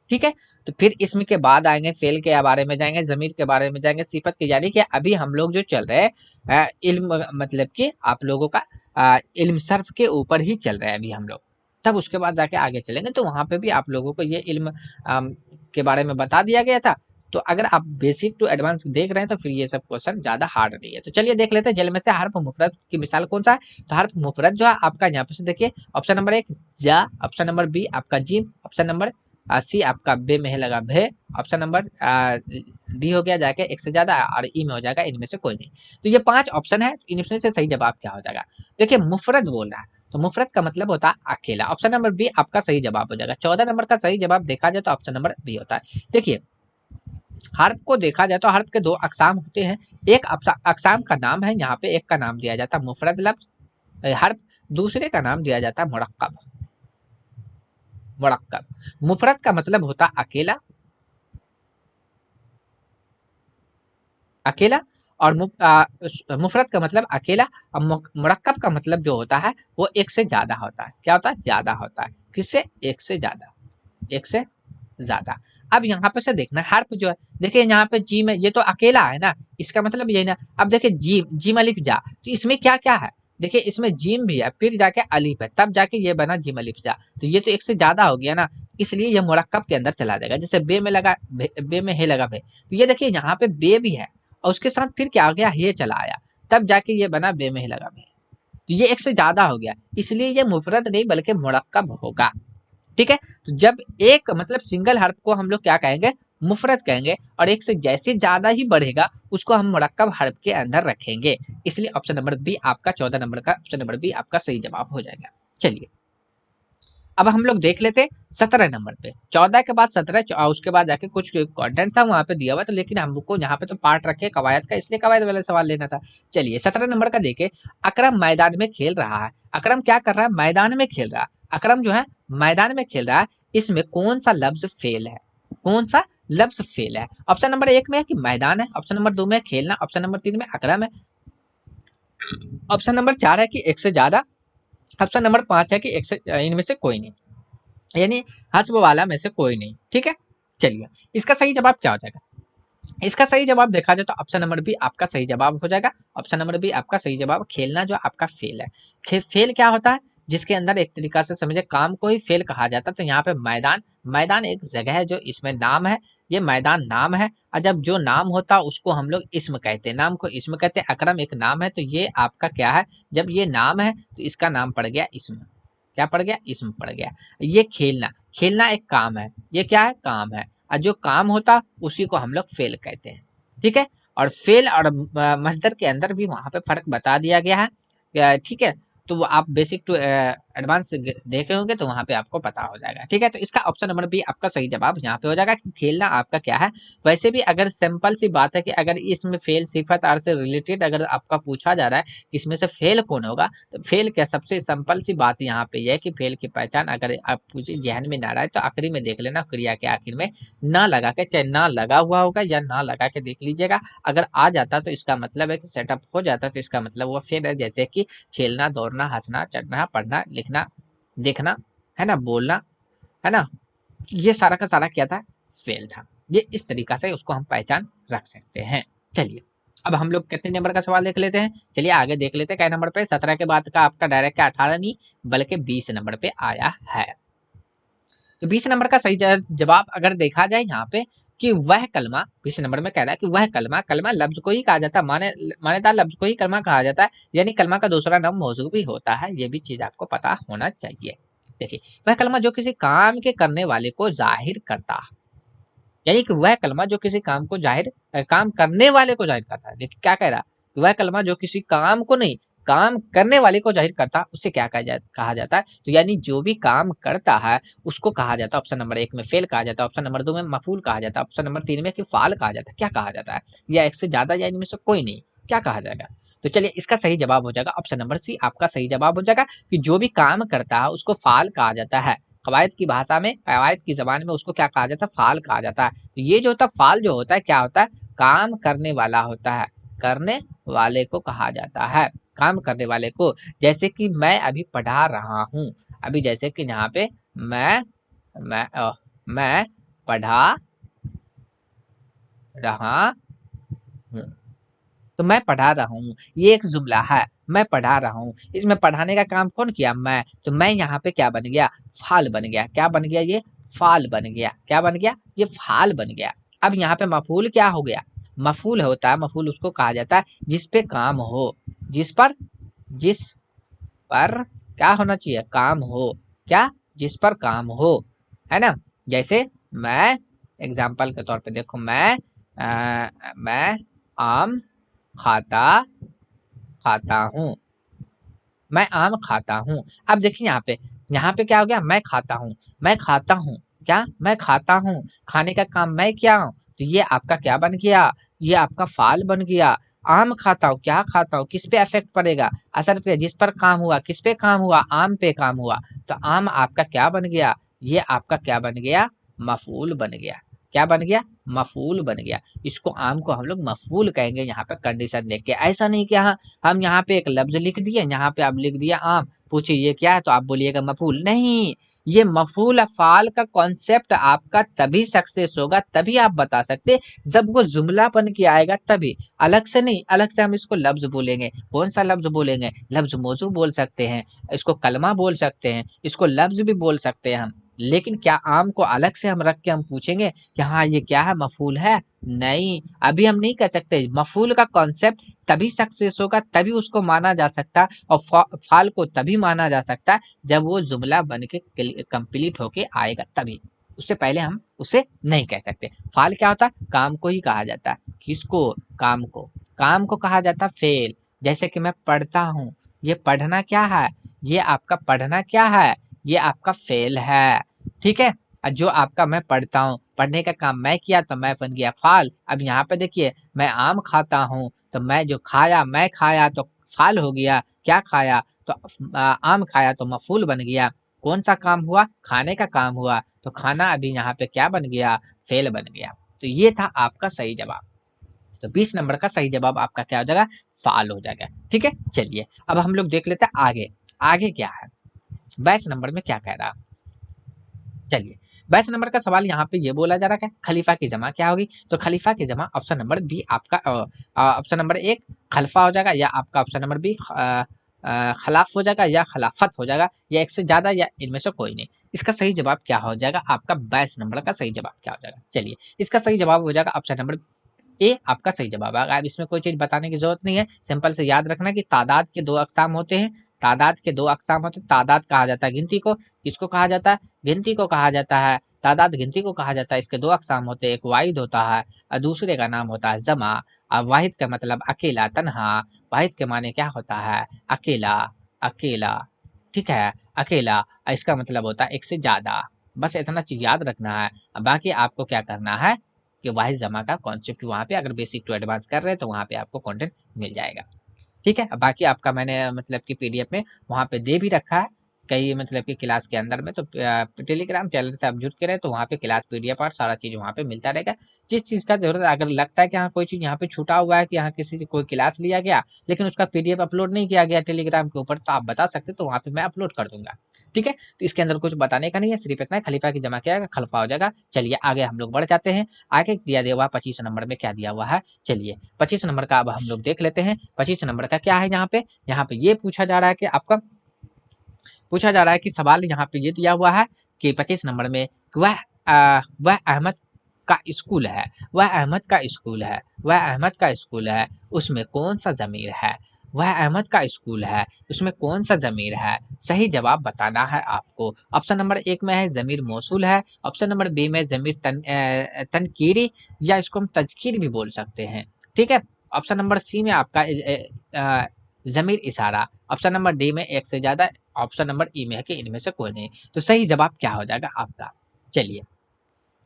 ठीक है, तो फिर इसम के बाद आएंगे, फेल के बारे में जाएंगे, जमीर के बारे में जाएंगे, सिफत के, यानी कि अभी हम लोग जो चल रहे हैं इल्म मतलब कि आप लोगों का इल्म सर्फ के ऊपर ही चल रहे हैं अभी हम लोग। तब उसके बाद जाके आगे चलेंगे तो वहां पे भी आप लोगों को ये इल्म के बारे में बता दिया गया था। तो अगर आप बेसिक टू एडवांस देख रहे हैं तो फिर ये सब क्वेश्चन ज्यादा हार्ड नहीं है। तो चलिए देख लेते हैं जेल में से हर्फ मुफरत की मिसाल कौन सा है। तो हर्फ मुफरत जो है आपका यहाँ पे से देखिए, ऑप्शन नंबर 1 जा, ऑप्शन नंबर बी आपका जिम, ऑप्शन नंबर सी आपका बे में है लगा भे, ऑप्शन नंबर डी हो गया जाके 1 से ज्यादा, और ई में हो जाएगा इनमें से कोई नहीं। तो ये 5 ऑप्शन है, इनमें से सही जवाब क्या हो जाएगा? देखिए मुफरत बोल रहा है तो मुफरत का मतलब होता है अकेला। ऑप्शन नंबर बी आपका सही जवाब हो जाएगा। 14 नंबर का सही जवाब देखा जाए तो ऑप्शन नंबर बी होता है। देखिए हर्फ को देखा जाए तो हर्फ के 2 अकसाम होते हैं। एक अकसाम का नाम है, यहाँ पे एक का नाम दिया जाता है मुफरद लफ्ज हर्फ, दूसरे का नाम दिया जाता है मुरक्कब। मुरक्कब, मुफरद का मतलब होता है अकेला, अकेला, और मुफरत का मतलब अकेला, और मुरक्कब का मतलब जो होता है वो 1 से ज्यादा होता है। क्या होता है? ज्यादा होता है। किससे? 1 से ज्यादा, 1 से ज्यादा। अब यहाँ पे से देखना हर्फ जो है, देखिए यहाँ पे जीम है, ये तो अकेला है ना, इसका मतलब ये ना। अब देखिए जीम जीम अलिफ जा, तो इसमें क्या क्या है, देखिए इसमें जीम भी है, फिर जाके अलिफ है, तब जाके ये बना जिम अलिफ जा। तो ये तो एक से ज्यादा हो गया ना, इसलिए ये मुरक्कब के अंदर चला जाएगा। जैसे बे में लगा बे में हे लगा बे, तो ये देखिए यहाँ पे बे भी है और उसके साथ फिर क्या हो गया, हे चला आया, तब जाके ये बना बे में हे लगा बे। तो ये एक से ज्यादा हो गया, इसलिए ये मुफरद नहीं बल्कि मुरक्कब होगा। ठीक है, तो जब एक मतलब सिंगल हर्फ को हम लोग क्या कहेंगे, मुफरत कहेंगे, और एक से जैसे ज्यादा ही बढ़ेगा उसको हम मुरक्कब हर्फ के अंदर रखेंगे। इसलिए ऑप्शन नंबर बी आपका 14 नंबर का ऑप्शन नंबर बी आपका सही जवाब हो जाएगा। चलिए अब हम लोग देख लेते 17 नंबर पे, 14 के बाद 17 और उसके बाद जाके कुछ कंटेंट था वहां पे दिया हुआ था, लेकिन हमको यहाँ पे तो पार्ट रखे कवायद का, इसलिए कवायद वाला सवाल लेना था। चलिए 17 नंबर का देखे, अकरम मैदान में खेल रहा है। अकरम क्या कर रहा है, मैदान में खेल रहा है। अकरम जो है मैदान में खेल रहा है, इसमें कौन सा लफ्ज फेल है, कौन सा लफ्ज फेल है। ऑप्शन नंबर 1 में है कि मैदान है, ऑप्शन नंबर 2 में खेलना, ऑप्शन नंबर 3 में अकरम है, ऑप्शन नंबर 4 है कि एक से ज्यादा, ऑप्शन नंबर 5 है कि एक से इनमें से कोई नहीं, यानी हस्ब वाला में से कोई नहीं। ठीक है, चलिए इसका सही जवाब क्या हो जाएगा, इसका सही जवाब देखा जाए तो ऑप्शन नंबर बी आपका सही जवाब हो जाएगा। ऑप्शन नंबर बी आपका सही जवाब, खेलना जो आपका फेल है। फेल क्या होता है, जिसके अंदर एक तरीका से समझे काम को ही फेल कहा जाता है। तो यहाँ पे मैदान, मैदान एक जगह है जो इसमें नाम है, ये मैदान नाम है, और जब जो नाम होता है उसको हम लोग इस्म कहते हैं, नाम को इस्म कहते हैं। अकरम एक नाम है, तो ये आपका क्या है, जब ये नाम है तो इसका नाम पड़ गया इस्म, क्या पड़ गया, इस्म पड़ गया। ये खेलना, खेलना एक काम है, ये क्या है, काम है, और जो काम होता उसी को हम लोग फेल कहते हैं। ठीक है, और फेल और मजदर के अंदर भी वहां पे फर्क बता दिया गया है। ठीक है, तो वो आप बेसिक टू एडवांस देखे होंगे तो वहां पे आपको पता हो जाएगा। ठीक है, तो इसका ऑप्शन नंबर बी आपका सही जवाब यहाँ पे हो जाएगा कि खेलना आपका क्या है। वैसे भी अगर सिंपल सी बात है कि अगर इसमें फेल सिफत आर से रिलेटेड अगर आपका पूछा जा रहा है कि इसमें से फेल कौन होगा, तो फेल क्या, सबसे सिंपल सी बात यहाँ पे यह है कि फेल की पहचान अगर आप पूछे जहन में ना रहा है तो आखिरी में देख लेना, क्रिया के आखिर में ना लगा के, चाहे ना लगा हुआ होगा या ना लगा के देख लीजिएगा। अगर आ जाता तो इसका मतलब है कि सेटअप हो जाता, तो इसका मतलब वो फेल है। जैसे कि खेलना, दौड़ना, हंसना, चढ़ना, पढ़ना, लिखना, देखना, है ना, बोलना, है ना, ये सारा का सारा क्या था, फेल था। ये इस तरीका से उसको हम पहचान रख सकते हैं। चलिए अब हम लोग कितने नंबर का सवाल देख लेते हैं, चलिए आगे देख लेते हैं। क्या नंबर पे, 17 के बाद का आपका डायरेक्ट 18 नहीं बल्कि 20 नंबर पे आया है। तो 20 नंबर का सही जवाब अगर देखा जाए यहाँ पे कि वह कलमा, 20 नंबर में कह रहा है कि वह कलमा, कलमा लफ्ज को ही कहा जाता है, मानेदार लफ्ज को ही कलमा कहा जाता है, यानी कलमा का दूसरा नाम मौजू भी होता है। ये भी चीज आपको पता होना चाहिए। देखिए वह कलमा जो किसी काम के करने वाले को जाहिर करता है, यानी कि वह कलमा जो किसी काम को जाहिर काम करने वाले को जाहिर करता है। देखिए क्या कह रहा है, वह कलमा जो किसी काम को नहीं, काम करने वाले को जाहिर करता है, उसे क्या कहा जाता है। तो यानी जो भी काम करता है उसको कहा जाता है, ऑप्शन नंबर 1 में फेल कहा जाता है, ऑप्शन नंबर 2 में मफूल कहा जाता है, ऑप्शन नंबर 3 में कि फाल कहा जाता है। क्या कहा जाता है, या एक से ज्यादा या इनमें से कोई नहीं, क्या कहा जाएगा। तो चलिए इसका सही जवाब हो जाएगा ऑप्शन नंबर सी आपका सही जवाब हो जाएगा कि जो भी काम करता है उसको फाल कहा जाता है। कवायद की भाषा में, कवायद की जबान में उसको क्या कहा जाता है, फाल कहा जाता है। तो ये जो होता है फाल जो होता है क्या होता है, काम करने वाला होता है, करने वाले को कहा जाता है, काम करने वाले को। जैसे कि मैं अभी पढ़ा रहा हूँ, अभी जैसे कि यहाँ पे मैं पढ़ा रहा हूँ, तो मैं पढ़ा रहा हूँ ये एक जुमला है, मैं पढ़ा रहा हूँ, इसमें पढ़ाने का काम कौन किया, मैं। तो मैं यहाँ पे क्या बन गया, फाल बन गया। क्या बन गया, ये फाल बन गया। क्या बन गया, ये फाल बन गया। अब यहाँ पे मफूल क्या हो गया, मफूल होता है, मफूल उसको कहा जाता है जिस पे काम हो, जिस पर क्या होना चाहिए, काम हो, क्या, जिस पर काम हो, है ना। जैसे मैं एग्जाम्पल के तौर पे देखो, मैं आम खाता खाता हूँ, मैं आम खाता हूँ। अब देखिए यहाँ पे क्या हो गया, मैं खाता हूँ, मैं खाता हूँ, क्या, मैं खाता हूँ, खाने का काम मैं क्या हूँ, तो ये आपका क्या बन गया, ये आपका फाल बन गया। आम खाता हूँ, क्या खाता हूँ, किस पे इफेक्ट पड़ेगा, असर पे, जिस पर काम हुआ, किस पे काम हुआ, आम पे काम हुआ, तो आम आपका क्या बन गया, ये आपका क्या बन गया, मफूल बन गया। क्या बन गया, मफूल बन गया। इसको आम को हम लोग मफूल कहेंगे यहाँ पे कंडीशन देख के। ऐसा नहीं कि हाँ हम यहाँ पे एक लफ्ज लिख दिए, यहाँ पे आप लिख दिया आम, पूछिए ये क्या है तो आप बोलिएगा मफूल नहीं, ये मफूल अफाल का कॉन्सेप्ट आपका तभी सक्सेस होगा, तभी आप बता सकते जब वो जुमला बन के आएगा तभी, अलग से नहीं। अलग से हम इसको लफ्ज बोलेंगे, कौन सा लफ्ज बोलेंगे, लफ्ज मौजू बोल सकते हैं, इसको कलमा बोल सकते हैं, इसको लफ्ज भी बोल सकते हैं हम। लेकिन क्या आम को अलग से हम रख के हम पूछेंगे कि हाँ ये क्या है, मफूल है? नहीं, अभी हम नहीं कह सकते। मफूल का कॉन्सेप्ट तभी सक्सेस होगा, तभी उसको माना जा सकता, और फाल को तभी माना जा सकता जब वो जुमला बन के कंप्लीट होके आएगा तभी। उससे पहले हम उसे नहीं कह सकते। फाल क्या होता है? काम को ही कहा जाता है। किसको? काम को। काम को कहा जाता है फेल। जैसे कि मैं पढ़ता हूँ, ये पढ़ना क्या है? ये आपका पढ़ना क्या है? ये आपका फेल है। ठीक है। और जो आपका मैं पढ़ता हूँ, पढ़ने का काम मैं किया तो मैं बन गया फाल। अब यहाँ पे देखिए, मैं आम खाता हूँ तो मैं जो खाया, मैं खाया तो फाल हो गया। क्या खाया? तो आम खाया तो मफूल बन गया। कौन सा काम हुआ? खाने का काम हुआ, तो खाना अभी यहाँ पे क्या बन गया? फेल बन गया। तो ये था आपका सही जवाब। तो 20 नंबर का सही जवाब आपका क्या हो जाएगा? फाल हो जाएगा। ठीक है, चलिए अब हम लोग देख लेते हैं आगे। आगे क्या है, 22 नंबर में क्या कह रहा है? चलिए, 22 नंबर का सवाल यहाँ पे ये बोला जा रहा है, खलीफा की जमा क्या होगी? तो खलीफा की जमा ऑप्शन नंबर बी आपका, ऑप्शन नंबर एक खलफा हो जाएगा, या आपका ऑप्शन नंबर बी खिलाफ हो जाएगा, या खिलाफत हो जाएगा, या एक से ज्यादा, या इनमें से कोई नहीं। इसका सही जवाब क्या हो जाएगा? आपका 22 नंबर का सही जवाब क्या हो जाएगा? चलिए, इसका सही जवाब हो जाएगा ऑप्शन नंबर ए आपका सही जवाब है। अब इसमें कोई चीज बताने की जरूरत नहीं है, सिंपल से याद रखना कि तादाद के दो अकसाम होते हैं। तादाद के दो अकसाम होते हैं। तादाद कहा जाता है गिनती को, किसको कहा जाता है? गिनती को कहा जाता है। तादाद गिनती को कहा जाता है। इसके दो अकसाम होते हैं, एक वाहिद होता है और दूसरे का नाम होता है जमा। अब वाहिद का मतलब अकेला, तन्हा। वाहिद के माने क्या होता है? अकेला, अकेला। ठीक है, अकेला। और इसका मतलब होता है एक से ज्यादा। बस इतना चीज याद रखना है। अब बाकी आपको क्या करना है कि वाहिद जमा का कॉन्सेप्ट वहाँ पे अगर बेसिक टू एडवांस कर रहे हैं तो वहाँ पे आपको कंटेंट मिल जाएगा। ठीक है, बाकी आपका मैंने मतलब कि पीडीएफ में वहाँ पे दे भी रखा है, कई मतलब कि क्लास के अंदर में। तो टेलीग्राम चैनल से आप जुड़ के रहे तो वहाँ पे क्लास पीडीएफ और सारा चीज़ वहाँ पे मिलता रहेगा। जिस चीज़ का जरूरत अगर लगता है कि हाँ कोई चीज़ यहाँ पे छूटा हुआ है, कि यहाँ किसी से कोई क्लास लिया गया लेकिन उसका पीडीएफ अपलोड नहीं किया गया टेलीग्राम के ऊपर, तो आप बता सकते, तो वहाँ पे मैं अपलोड कर दूंगा। ठीक है, तो इसके अंदर कुछ बताने का नहीं है, सिर्फ इतना खलीफा की जमा किया खलफा हो जाएगा। चलिए आगे हम लोग बढ़ जाते हैं। आगे दिया हुआ 25 नंबर में क्या दिया हुआ है? चलिए 25 नंबर का अब हम लोग देख लेते हैं। 25 नंबर का क्या है यहाँ पे? यहाँ पे ये पूछा जा रहा है कि आपका, पूछा जा रहा है कि सवाल यहाँ पे ये दिया हुआ है कि 25 नंबर में वह अहमद का स्कूल है, वह अहमद का स्कूल है, वह अहमद का स्कूल है, उसमें कौन सा जमीर है? वह अहमद का स्कूल है, उसमें कौन सा जमीर है? सही जवाब बताना है आपको। ऑप्शन नंबर एक में है जमीर मौसूल है, ऑप्शन नंबर बी में जमीर तनकीरी, या इसको हम तजकीर भी बोल सकते हैं। ठीक है, ऑप्शन नंबर सी में आपका जमीर इशारा, ऑप्शन नंबर डी में एक से ज्यादा, ऑप्शन नंबर ई में है कि इनमें से कोई नहीं। तो सही जवाब क्या हो जाएगा आपका? चलिए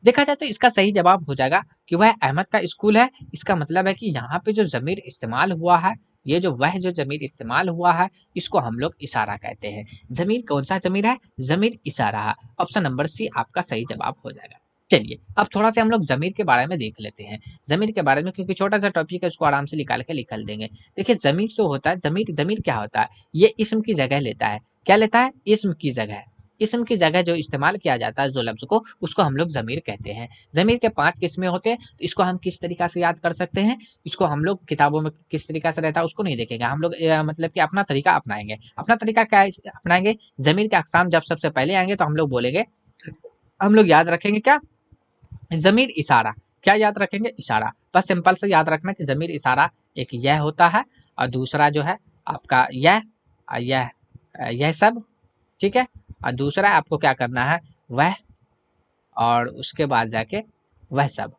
देखा जाए तो इसका सही जवाब हो जाएगा कि वह अहमद का स्कूल है। इसका मतलब है कि यहाँ पे जो जमीर इस्तेमाल हुआ है, ये जो वह जो जमीर इस्तेमाल हुआ है, इसको हम लोग इशारा कहते हैं। जमीर कौन सा जमीर है? जमीर इशारा है। ऑप्शन नंबर सी आपका सही जवाब हो जाएगा। चलिए अब थोड़ा सा हम लोग जमीर के बारे में देख लेते हैं। जमीर के बारे में, क्योंकि छोटा सा टॉपिक है, उसको आराम से निकाल के लिख देंगे। देखिए जमीर जो होता है, जमीर जमीर क्या होता है? ये इसम की जगह लेता है। क्या लेता है? इसम की जगह। इसम की जगह जो इस्तेमाल किया जाता है जो लफ्ज को, उसको हम लोग जमीर कहते हैं। जमीर के 5 किस्में होते हैं। तो इसको हम किस तरीका से याद कर सकते हैं? इसको हम लोग किताबों में किस तरीका से रहता है उसको नहीं देखेंगे, हम लोग मतलब कि अपना तरीका अपनाएंगे। अपना तरीका क्या अपनाएंगे? जमीर के अकसाम जब सबसे पहले आएंगे तो हम लोग बोलेंगे, हम लोग याद रखेंगे क्या? जमीर इशारा। क्या याद रखेंगे? इशारा। बस सिंपल से याद रखना कि जमीर इशारा एक यह होता है, और दूसरा जो है आपका यह, यह सब। ठीक है, और दूसरा आपको क्या करना है? वह, और उसके बाद जाके वह सब,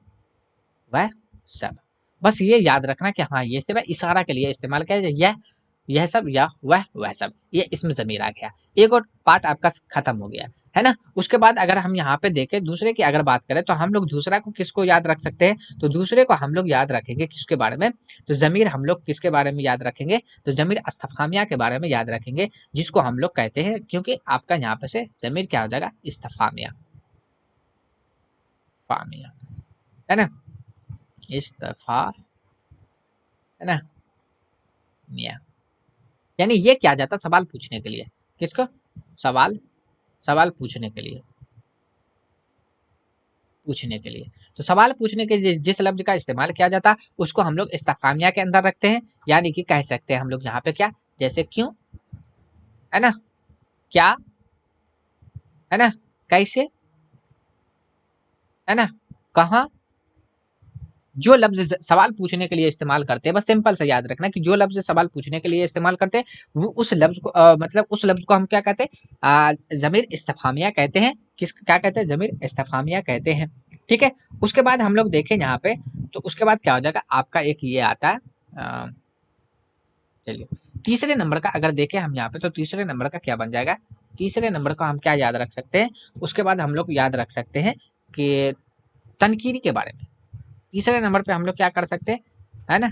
वह सब। बस ये याद रखना कि हाँ ये सब इशारा के लिए इस्तेमाल किया जाए। यह सब, या वह सब, ये इसमें जमीर आ गया। एक और पार्ट आपका खत्म हो गया है ना। उसके बाद अगर हम यहाँ पे देखें दूसरे की अगर बात करें, तो हम लोग दूसरा को किसको याद रख सकते हैं? तो दूसरे को हम लोग याद रखेंगे किसके बारे में? तो जमीर हम लोग किसके बारे में याद रखेंगे? तो जमीर इस्तफामिया के बारे में याद रखेंगे, जिसको हम लोग कहते हैं, क्योंकि आपका यहाँ पे से जमीर क्या हो जाएगा? इस्तफामिया, फामिया, है ना, इस्तफा, है ना, मिया। यानी ये क्या जाता सवाल पूछने के लिए, किसको? सवाल, सवाल पूछने के लिए, पूछने के लिए। तो सवाल पूछने के लिए जिस लफ्ज का इस्तेमाल किया जाता है उसको हम लोग इस्तिफामिया के अंदर रखते हैं, यानी कि कह सकते हैं हम लोग यहाँ पे क्या, जैसे क्यों, है ना, क्या, है ना, कैसे, है ना, कहाँ। जो लफ्ज सवाल पूछने के लिए इस्तेमाल करते हैं, बस सिंपल से याद रखना कि जो लफ्ज सवाल पूछने के लिए इस्तेमाल करते हैं वो उस लफ्ज को मतलब उस लफ्ज को हम क्या कहते हैं, जमीर इस्तिफामिया कहते हैं। किस क्या कहते हैं? जमीर इस्तिफामिया कहते हैं। ठीक है। उसके बाद हम लोग देखें यहाँ पे, तो उसके बाद क्या हो जाएगा आपका, एक ये आता है, चलिए तीसरे नंबर का अगर देखें हम यहाँ पे, तो तीसरे नंबर का क्या बन जाएगा, तीसरे नंबर का हम क्या याद रख सकते हैं, उसके बाद हम लोग याद रख सकते हैं कि तनकीरी के बारे में। तीसरे नंबर पे हम लोग क्या कर सकते हैं, है ना,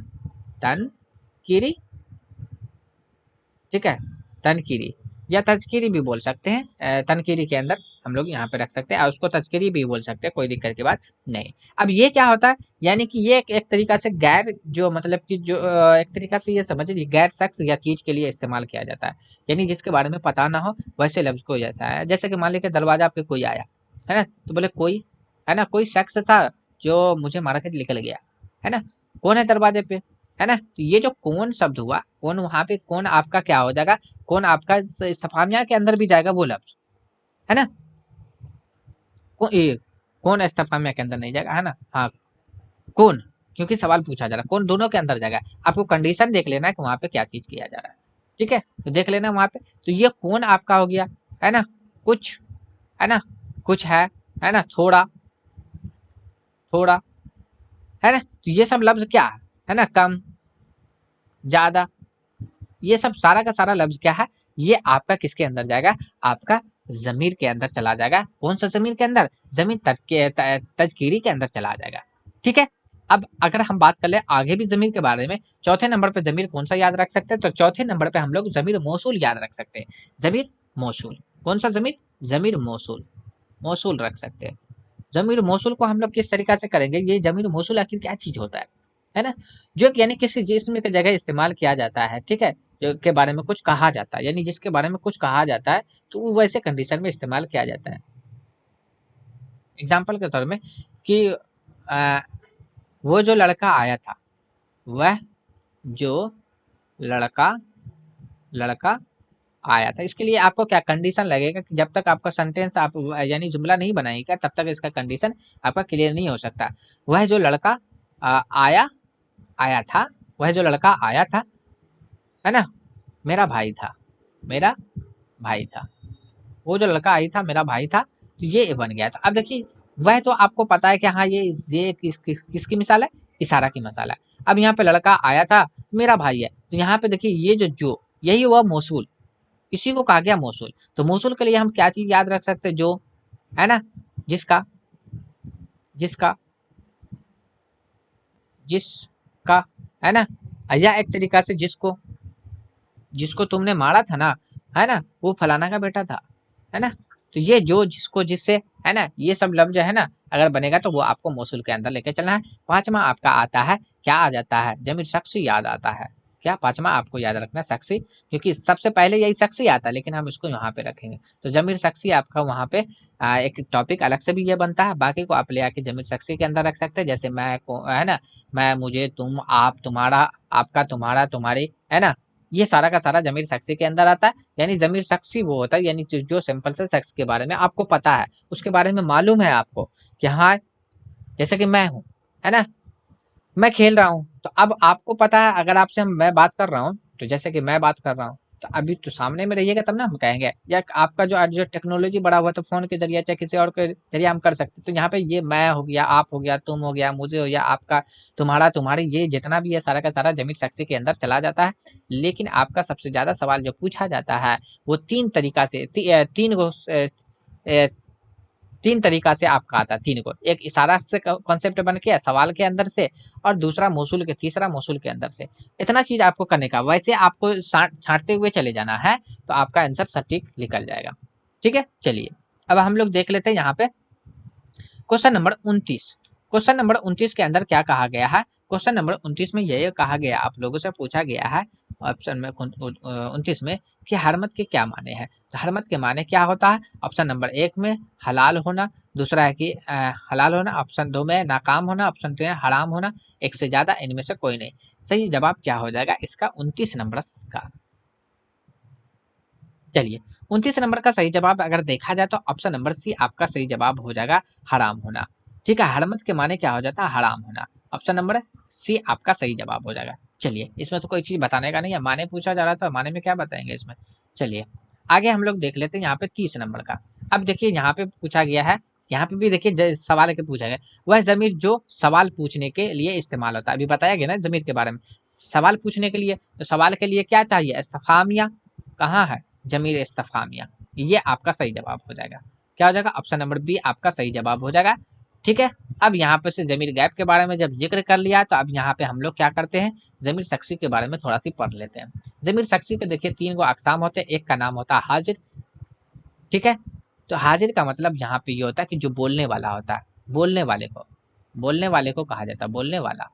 तनकीरी, ठीक है, तनकीरी या तजकीरी भी बोल सकते हैं। तनकीरी के अंदर हम लोग यहाँ पे रख सकते हैं और उसको तजकीरी भी बोल सकते हैं, कोई दिक्कत की बात नहीं। अब ये क्या होता है, यानी कि ये एक तरीका से गैर, जो मतलब कि जो एक तरीका से ये समझिए गैर शख्स या चीज के लिए इस्तेमाल किया जाता है, यानी जिसके बारे में पता ना हो वैसे लफ्ज को जाता है। जैसे कि मान लीजिए दरवाजा पे कोई आया, है ना, तो बोले कोई, है ना, कोई शख्स था जो मुझे मार के निकल गया, है ना, कौन है दरवाजे पे, है ना। तो ये जो कौन शब्द हुआ, कौन, वहां पे कौन आपका क्या हो जाएगा, कौन आपका इस्तिफामिया के अंदर भी जाएगा वो लफ्ज, है ना। कौन इस्तिफामिया के अंदर नहीं जाएगा, है ना। हाँ, कौन, क्योंकि सवाल पूछा जा रहा है, कौन दोनों के अंदर जाएगा। आपको कंडीशन देख लेना है कि वहां पे क्या चीज किया जा रहा है, ठीक है, तो देख लेना वहां पे। तो ये कौन आपका हो गया, है ना, कुछ, है ना, कुछ है ना, थोड़ा, थोड़ा, है ना। तो ये सब लफ्ज क्या है ना, कम, ज्यादा, ये सब सारा का सारा लफ्ज क्या है, ये आपका किसके अंदर जाएगा, आपका जमीर के अंदर चला जाएगा। कौन सा जमीर के अंदर, जमीर तजकीरी के अंदर चला जाएगा। ठीक है। अब अगर हम बात कर ले आगे भी जमीर के बारे में, चौथे नंबर पे जमीर कौन सा याद रख सकते हैं, तो चौथे नंबर पे हम लोग जमीर मौसूल याद रख सकते हैं। जमीर मौसूल, कौन सा जमीर, जमीर मौसूल, मौसूल रख सकते हैं। जमीर मौसूल को हम लोग किस तरीका से करेंगे, ये जमीर मौसूल आखिर क्या चीज होता है ना, जो यानी किसी जिस्म की जगह इस्तेमाल किया जाता है, ठीक है, जो के बारे में कुछ कहा जाता है, यानी जिसके बारे में कुछ कहा जाता है तो वो वैसे कंडीशन में इस्तेमाल किया जाता है। एग्जाम्पल के तौर में कि आ, वो जो लड़का आया था, वह जो लड़का, लड़का आया था, इसके लिए आपको क्या कंडीशन लगेगा कि जब तक आपका सेंटेंस आप यानी जुमला नहीं बनाएगा तब तक इसका कंडीशन आपका क्लियर नहीं हो सकता। वह जो लड़का आया, आया था, वह जो लड़का आया था, है ना, मेरा भाई था, मेरा भाई था, वो जो लड़का आई था मेरा भाई था, तो ये बन गया था। अब देखिए वह तो आपको पता है कि हाँ ये किसकी मिसाल है, इशारा की मिसाल है। अब यहाँ पे लड़का आया था, मेरा भाई है, तो यहाँ पे देखिए ये जो यही हुआ मौसूल, इसी को कहा गया मौसूल। तो मौसूल के लिए हम क्या चीज याद रख सकते हैं, जो, है ना, जिसका, जिसका, जिसका, है ना, या एक तरीका से जिसको, जिसको तुमने मारा था ना, है ना, वो फलाना का बेटा था, है ना। तो ये जो, जिसको, जिससे, है ना, ये सब लफ्ज है ना, अगर बनेगा तो वो आपको मौसूल के अंदर लेके चलना है। पांचवा आपका आता है, क्या आ जाता है, जमीर शख्सी याद आता है। क्या पांचवा आपको याद रखना है, शख्सी, क्योंकि सबसे पहले यही शख्सी आता है लेकिन हम इसको यहाँ पे रखेंगे। तो जमीर शख्सी आपका वहाँ पे एक टॉपिक अलग से भी ये बनता है, बाकी को आप ले आके जमीर शख्सी के अंदर रख सकते हैं। जैसे मैं को, है ना, मैं, मुझे, तुम, आप, तुम्हारा, आपका, तुम्हारा, तुम्हारी, है ना, ये सारा का सारा जमीर शख्सी के अंदर आता है। यानी जमीर शख्सी वो होता है, यानी जो सिंपल से शख्स के बारे में आपको पता है, उसके बारे में मालूम है आपको कि हाँ, जैसे कि मैं हूँ, है ना, मैं खेल रहा हूँ, तो अब आपको पता है अगर आपसे मैं बात कर रहा हूँ, तो जैसे कि मैं बात कर रहा हूँ, तो अभी तो सामने में रहिएगा तब ना हम कहेंगे। या आपका जो आज जो टेक्नोलॉजी बढ़ा हुआ है, तो फोन के जरिए चाहे किसी और के जरिए हम कर सकते हैं। तो यहाँ पे ये मैं हो गया, आप हो गया, तुम हो गया, मुझे हो गया, आपका, तुम्हारा, तुम्हारी, ये जितना भी है सारा का सारा जमीर शख्सी के अंदर चला जाता है। लेकिन आपका सबसे ज्यादा सवाल जो पूछा जाता है वो तीन तरीका से तीन गो तीन तरीका से आपका आता है, तीन को, एक इशारा से कॉन्सेप्ट बन के सवाल के अंदर से, और दूसरा मौसूल के, तीसरा मौसूल के अंदर से। इतना चीज आपको करने का, वैसे आपको छांटते हुए चले जाना है तो आपका आंसर सटीक निकल जाएगा। ठीक है, चलिए अब हम लोग देख लेते हैं यहाँ पे क्वेश्चन नंबर 29। क्वेश्चन नंबर 29 के अंदर क्या कहा गया है, क्वेश्चन नंबर 29 में यह कहा गया, आप लोगों से पूछा गया है ऑप्शन में 29 में कि हरमत के क्या माने हैं। तो हरमत के माने क्या होता है? ऑप्शन नंबर 1 में हलाल होना, दूसरा है कि हलाल होना, ऑप्शन 2 में नाकाम होना, ऑप्शन 3 में हराम होना, एक से ज़्यादा, इनमें से कोई नहीं। सही जवाब क्या हो जाएगा इसका? 29 नंबर का। चलिए, 29 नंबर का सही जवाब अगर देखा जाए तो ऑप्शन नंबर सी आपका सही जवाब हो जाएगा, हराम होना। ठीक है, हरमत के माने क्या हो जाता है? हराम होना। ऑप्शन नंबर सी आपका सही जवाब हो जाएगा। चलिए, इसमें तो कोई चीज़ बताने का नहीं है, माने पूछा जा रहा था, माने में क्या बताएंगे इसमें। चलिए, आगे हम लोग देख लेते हैं यहाँ पे 30 नंबर का। अब देखिए यहाँ पे पूछा गया है, यहाँ पे भी देखिए सवाल के पूछा गया, वह ज़मीर जो सवाल पूछने के लिए इस्तेमाल होता है। अभी बताया गया ना ज़मीर के बारे में, सवाल पूछने के लिए, तो सवाल के लिए क्या चाहिए? इस्तिफ़ामिया कहाँ है? ज़मीर इस्तिफ़ामिया, ये आपका सही जवाब हो जाएगा। क्या हो जाएगा? ऑप्शन नंबर बी आपका सही जवाब हो जाएगा। ठीक है, अब यहाँ पे से ज़मीर गैप के बारे में जब जिक्र कर लिया, तो अब यहाँ पे हम लोग क्या करते हैं? ज़मीर शख्सी के बारे में थोड़ा सी पढ़ लेते हैं। ज़मीर शख्सी के देखिए 3 गो अक़साम होते हैं, एक का नाम होता है हाजिर। ठीक है, तो हाजिर का मतलब यहाँ पे ये होता है कि जो बोलने वाला होता है, बोलने वाले को कहा जाता है, बोलने वाला,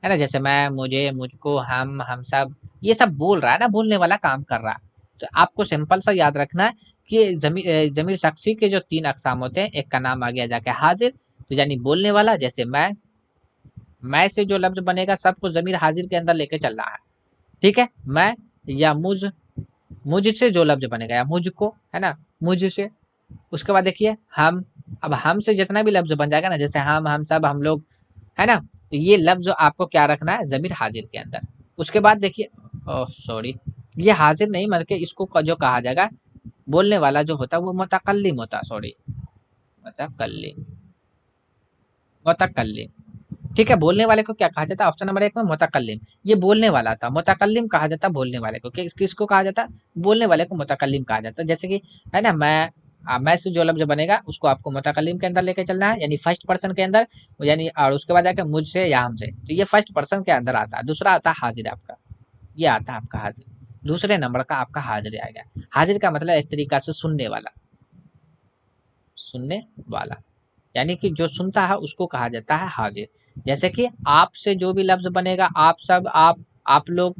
है ना? जैसे मैं, मुझे, मुझको, हम सब, ये सब बोल रहा है ना, बोलने वाला काम कर रहा है। तो आपको सिंपल सा याद रखना है कि ज़मीर शख्सी के जो 3 अक़साम होते हैं, एक का नाम आ गया जाके हाजिर, तो यानी बोलने वाला, जैसे मैं से जो लफ्ज़ बनेगा सबको ज़मीर हाजिर के अंदर लेके चलना है। ठीक है? मैं या मुझसे जो लफ्ज़ बनेगा, या मुझको, है ना? मुझसे, उसके बाद देखिए हम, अब हम से जितना भी लफ्ज़ बन जाएगा ना, जैसे हम सब, हम लोग, है ना? तो ये लफ्ज़ आपको क्या रखना है? ज़मीर हाजिर के अंदर। उसके बाद देखिए, ओह सॉरी, ये हाजिर नहीं बल्कि इसको जो कहा जाएगा, बोलने वाला जो होता है वो मुतकल्लिम होता है, सॉरी, मुतकल्लिम, मुतकल्लिम। ठीक है, बोलने वाले को क्या कहा जाता है? ऑप्शन नंबर 1 में मुतकल्लिम, ये बोलने वाला था। मुतकल्लिम कहा जाता है बोलने वाले को। किसको कहा जाता है? बोलने वाले को मुतकल्लिम कहा जाता है। जैसे कि, है ना, मैं से जो लफ्ज़ बनेगा उसको आपको मुतकल्लिम के अंदर लेके चलना है, यानी फर्स्ट पर्सन के अंदर, यानी, और उसके बाद जाके मुझसे या हमसे, तो ये फर्स्ट पर्सन के अंदर आता है। दूसरा आता है हाजिर आपका, ये आता है आपका हाजिर। दूसरे नंबर का आपका हाजिर आएगा। हाजिर का मतलब एक तरीका से सुनने वाला, सुनने वाला, यानी कि जो सुनता है उसको कहा जाता है हाजिर। जैसे कि आपसे जो भी लफ्ज़ बनेगा, आप सब, आप लोग,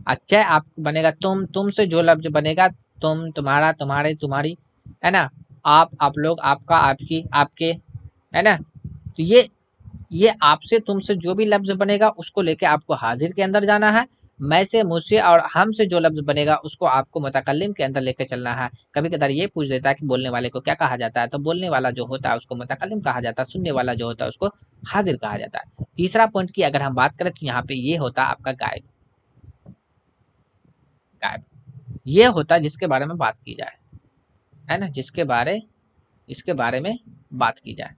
अच्छा आप बनेगा तुमसे जो लफ्ज़ बनेगा, तुम्हारा, तुम्हारे, तुम्हारी, है ना? आप लोग, आपका, आपकी, आपके, है ना? तो ये आपसे, तुमसे जो भी लफ्ज़ बनेगा उसको लेके आपको हाजिर के अंदर जाना है। मैं से, मुझसे और हम से जो लफ्ज़ बनेगा उसको आपको मुतकल्लिम के अंदर लेके चलना है। कभी-कभार ये पूछ देता है कि बोलने वाले को क्या कहा जाता है? तो बोलने वाला जो होता है उसको मुतकल्लिम कहा जाता है, सुनने वाला जो होता है उसको हाजिर कहा जाता है। तीसरा पॉइंट की अगर हम बात करें तो यहाँ पे ये होता है आपका गायब। गायब, ये होता है जिसके बारे में बात की जाए, है ना? इसके बारे में बात की जाए,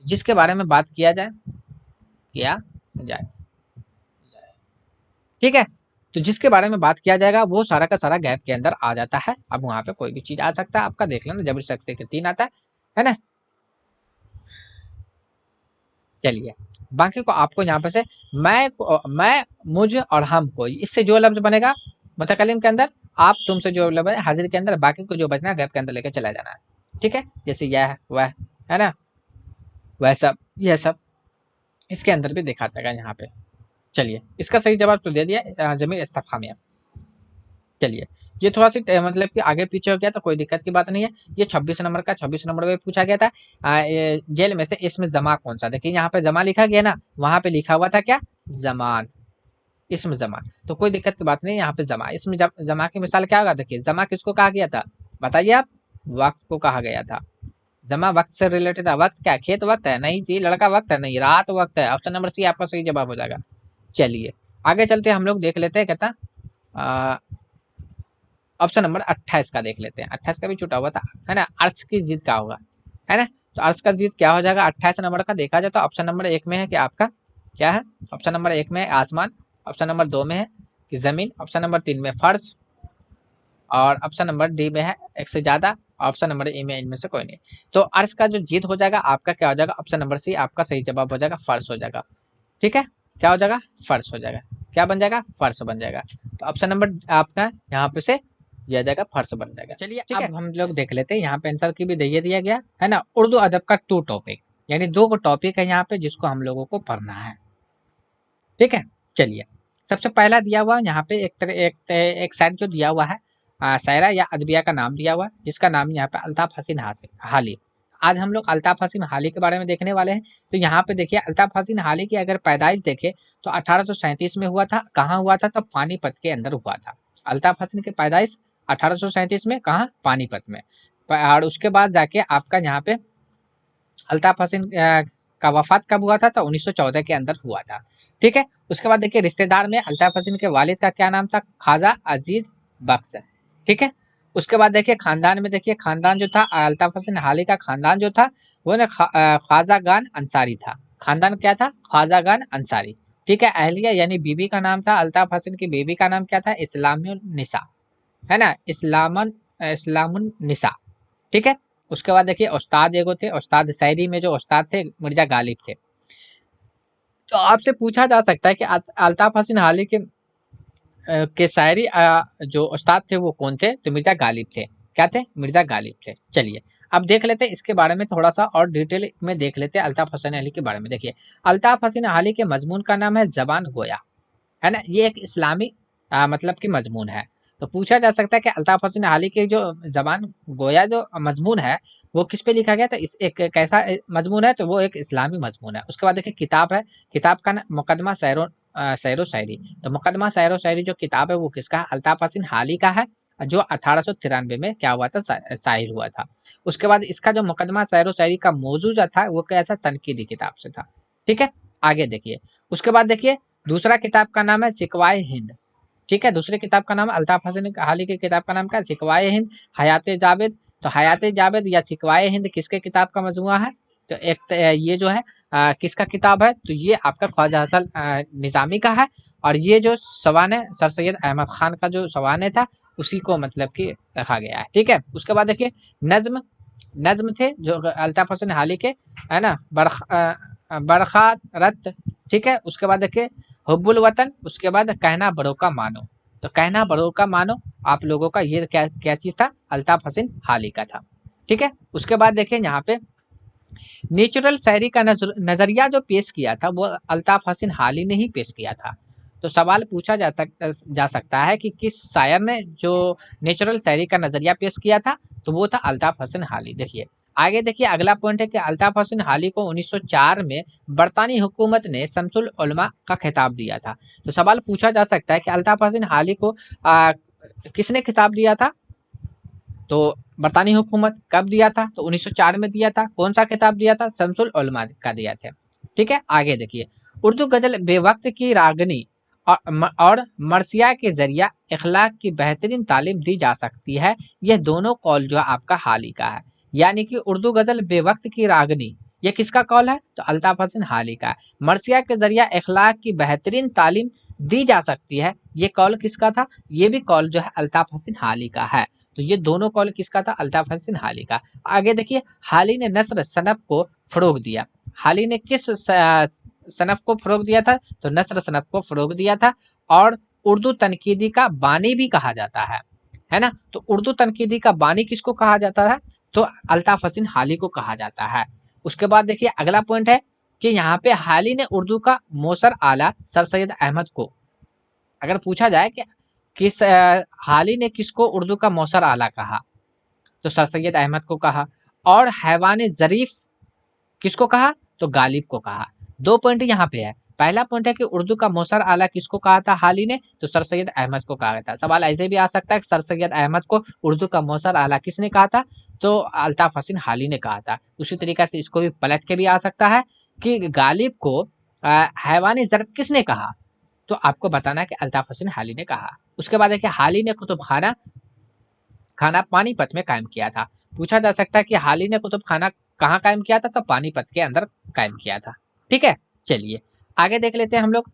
जिसके बारे में बात किया जाए। ठीक है, तो जिसके बारे में बात किया जाएगा वो सारा का सारा गैप के अंदर आ जाता है। अब वहां पे कोई भी चीज आ सकता है, आपका देख लेना, जबरी शख्स के 3 आता है ना? चलिए, बाकी को आपको यहाँ पे से, मैं, मुझ और हमको, इससे जो लफ्ज बनेगा मुतकल्लिम के अंदर, आप तुमसे जो लफ्ज है हाजिर के अंदर, बाकी को जो बचना है गैप के अंदर लेके चला जाना है। ठीक है, जैसे यह, वह, है ना, वह सब, यह सब इसके अंदर भी देखा जाएगा यहाँ पे। चलिए, इसका सही जवाब तो दे दिया, जमीर इस्तफामिया। चलिए, ये थोड़ा-सी मतलब कि आगे पीछे हो गया तो कोई दिक्कत की बात नहीं है। ये 26 नंबर का, 26 नंबर में पूछा गया था, ये जेल में से इसमें ज़मा कौन-सा? देखिए यहाँ पे ज़मा लिखा गया ना, वहाँ पे लिखा हुआ था क्या? ज़मान, इसमें ज़मा। तो कोई दिक्कत की बात नहीं है, यहाँ पे ज़मा, इसमें ज़मा की मिसाल क्या होगा? देखिए, ज़मा किसको कहा गया था? बताइए आप? वक़्त को कहा गया था। ज़मा वक़्त से रिलेटेड है। वक़्त क्या? खेत वक़्त है? नहीं जी। लड़का वक़्त है? नहीं। रात वक़्त है। ऑप्शन नंबर सी आपका सही जवाब हो जाएगा। चलिए, आगे चलते हैं, हम लोग देख लेते हैं, कहता अ ऑप्शन नंबर 28 का देख लेते हैं। 28 का भी छूटा हुआ था, है ना? अर्श की जिद क्या होगा, है ना? तो अर्श का जिद क्या हो जाएगा? 28 नंबर का देखा जाए तो ऑप्शन नंबर 1 में है कि आपका क्या है? ऑप्शन नंबर 1 में है आसमान, ऑप्शन नंबर 2 में है कि जमीन, ऑप्शन नंबर 3 में फर्श, और ऑप्शन नंबर डी में है एक से ज्यादा, ऑप्शन नंबर ए में इनमें से कोई नहीं। तो अर्श का जो जिद हो जाएगा आपका क्या हो जाएगा? ऑप्शन नंबर सी आपका सही जवाब हो जाएगा, फर्श हो जाएगा। ठीक है, क्या हो जाएगा? फर्श हो जाएगा। क्या बन जाएगा? फर्श बन जाएगा। तो ऑप्शन नंबर आपका यहाँ पे से दिया जाएगा, फर्श बन जाएगा। चलिए, अब हम लोग देख लेते हैं, यहाँ पे आंसर की भी दे दिया गया है ना? उर्दू अदब का 2 टॉपिक, यानी 2 टॉपिक है यहाँ पे जिसको हम लोगों को पढ़ना है। ठीक है, चलिए, सबसे पहला दिया हुआ यहाँ पे एक साइड जो दिया हुआ है, शायरा या अदबिया का नाम दिया हुआ है, जिसका नाम यहाँ पे अल्ताफ हसीन हाली। आज हम लोग अल्ताफ हसीन हाली के बारे में देखने वाले हैं। तो यहाँ पे देखिए अल्ताफ हसीन हाली की अगर पैदाइश देखे तो 1837 में हुआ था। कहाँ हुआ था? तो पानीपत के अंदर हुआ था। अल्ताफ हसीन की पैदाइश 1837 में, कहाँ? पानीपत में। और उसके बाद जाके आपका यहाँ पे अल्ताफ हसीन का वफात कब हुआ था? तो 1914 के अंदर हुआ था। ठीक है। उसके बाद देखिए रिश्तेदार में अल्ताफ हसीन के वालिद का क्या नाम था? ख्वाजा अजीज बख्श। ठीक है। उसके बाद देखिए खानदान में, देखिए खानदान जो था अल्ताफ हसीन हाली का खानदान जो था वो ना ख्वाजा गान अंसारी था। खानदान क्या था? ख्वाजा गान अंसारी। ठीक है। अहलिया यानी बीबी का नाम था, अल्ताफ हसीन की बीबी का नाम क्या था? इस्लामुन निसा, है ना, इस्लामुन निसा। ठीक है। उसके बाद देखिए उस्ताद एगो थे, उस्ताद शायरी में जो उस्ताद थे मिर्जा गालिब थे। तो आपसे पूछा जा सकता है कि अल्ताफ हसीन हाली के शायरी जो उस्ताद थे वो कौन थे? तो मिर्जा गालिब थे। क्या थे? मिर्जा गालिब थे। चलिए अब देख लेते हैं इसके बारे में थोड़ा सा और डिटेल में देख लेते हैं अल्ताफ हसन अली के बारे में। देखिए अल्ताफ हसन अली के मजमून का नाम है जबान गोया, है ना, ये एक इस्लामी मतलब की मजमून है। तो पूछा जा सकता है कि अल्ताफ हसन अली के जो जबान गोया जो मजमून है वो किस पे लिखा गया? तो इस एक कैसा मजमून है? तो वो एक इस्लामी मजमून है। उसके बाद देखिए किताब है, किताब का मुकदमा सैरो शायरी। तो मुकदमा सैरो शायरी जो किताब है वो किसका है? अल्ताफ हसन हाली का है, जो 1893 में क्या हुआ था? शायर हुआ था। उसके बाद इसका जो मुकदमा सैरो शायरी का मौजू जो था वो क्या था? तनकीदी किताब से था। ठीक है। आगे देखिए उसके बाद देखिए दूसरा किताब का नाम है सिकवाए हिंद। ठीक है। दूसरे किताब का नाम अल्ताफ हसन हाली की किताब का नाम क्या है? सिकवाए हिंद, हयात जावेद। तो हयात जावेद या सिकवाए हिंद किसके किताब का मजमुआ है? तो एक ये जो है किसका किताब है? तो ये आपका ख्वाजा हसन निजामी का है। और ये जो सवाने सर सैयद अहमद खान का जो सवाने था उसी को मतलब कि रखा गया है। ठीक है। उसके बाद देखिए नज्म, नज्म थे जो अल्ताफ हसन हाली के, है ना, बरखा रत। ठीक है। उसके बाद देखिए हुब्बुल वतन। उसके बाद कहना बड़ों का मानो। तो कहना बड़ों का मानो आप लोगों का ये क्या क्या चीज था? अल्ताफ हसन हाली का था। ठीक है। उसके बाद देखिए यहाँ पे नेचुरल शायरी का नजरिया जो पेश किया था वो अल्ताफ हसन हाली ने ही पेश किया था। तो सवाल पूछा जा सकता है कि किस शायर ने जो नेचुरल शायरी का नजरिया पेश किया था? तो वो था अल्ताफ हसन हाली। देखिए आगे देखिए अगला पॉइंट है कि अल्ताफ हसन हाली को 1904 में बरतानी हुकूमत ने शमसुल उलमा का खिताब दिया था। तो सवाल पूछा जा सकता है कि अल्ताफ हसन हाली को किसने खिताब दिया था? तो बरतानी हुकूमत कब दिया था? तो 1904 में दिया था। कौन सा खिताब दिया था? शमसुल उलमा का दिया था। ठीक है। आगे देखिए उर्दू गजल बेवक्त की रागनी और मरसिया के जरिया इखलाक की बेहतरीन तालीम दी जा सकती है। यह दोनों कौल जो है आपका हाली का है। यानी कि उर्दू गजल बेवक्त की रागनी ये किसका कौल है? तो अल्ताफ हसन हाली का है। मरसिया के जरिया इखलाक की बेहतरीन तालीम दी जा सकती है, ये कौल किसका था? ये भी कौल जो है अल्ताफ हसन हाली का है। तो ये दोनों कौल किसका था? अल्ताफ हसन हाली का। आगे देखिए हाली ने नस्र सनफ को फरोग दिया। हाली ने किस सनफ को फरोग दिया था? तो नस्र सनफ को फरोग दिया था। और उर्दू तनकीदी का बानी भी कहा जाता है ना। तो उर्दू तनकीदी का बानी किसको कहा जाता है? तो अल्ताफ हसन हाली को कहा जाता है। उसके बाद देखिए अगला पॉइंट है कि यहाँ पे हाली ने उर्दू का मौसर आला सर सैयद अहमद को, अगर पूछा जाए कि किस हाली ने किसको उर्दू का मौसर आला कहा? तो सर सैयद अहमद को कहा। और हैवान ज़रीफ किसको कहा? तो गालिब को कहा। दो पॉइंट यहाँ पे है। पहला पॉइंट है कि उर्दू का मौसर आला किसको कहा था हाली ने? तो सर सैयद अहमद को कहा था। सवाल ऐसे भी आ सकता है कि सर सैयद अहमद को उर्दू का मौसर आला किसने कहा था? तो अल्ताफ हसन हाली ने कहा था। उसी तरीके से इसको भी पलट के भी आ सकता है कि गालिब को हैवान ज़रब किसने कहा? तो आपको बताना है कि अल्ताफ हसन हाली ने कहा। उसके बाद देखिए हाली ने कुतुब खाना खाना पानीपत में कायम किया था। पूछा जा सकता है कि हाली ने कुतुब खाना कहाँ कायम किया था? तो पानीपत के अंदर कायम किया था। ठीक है। चलिए आगे देख लेते हैं हम लोग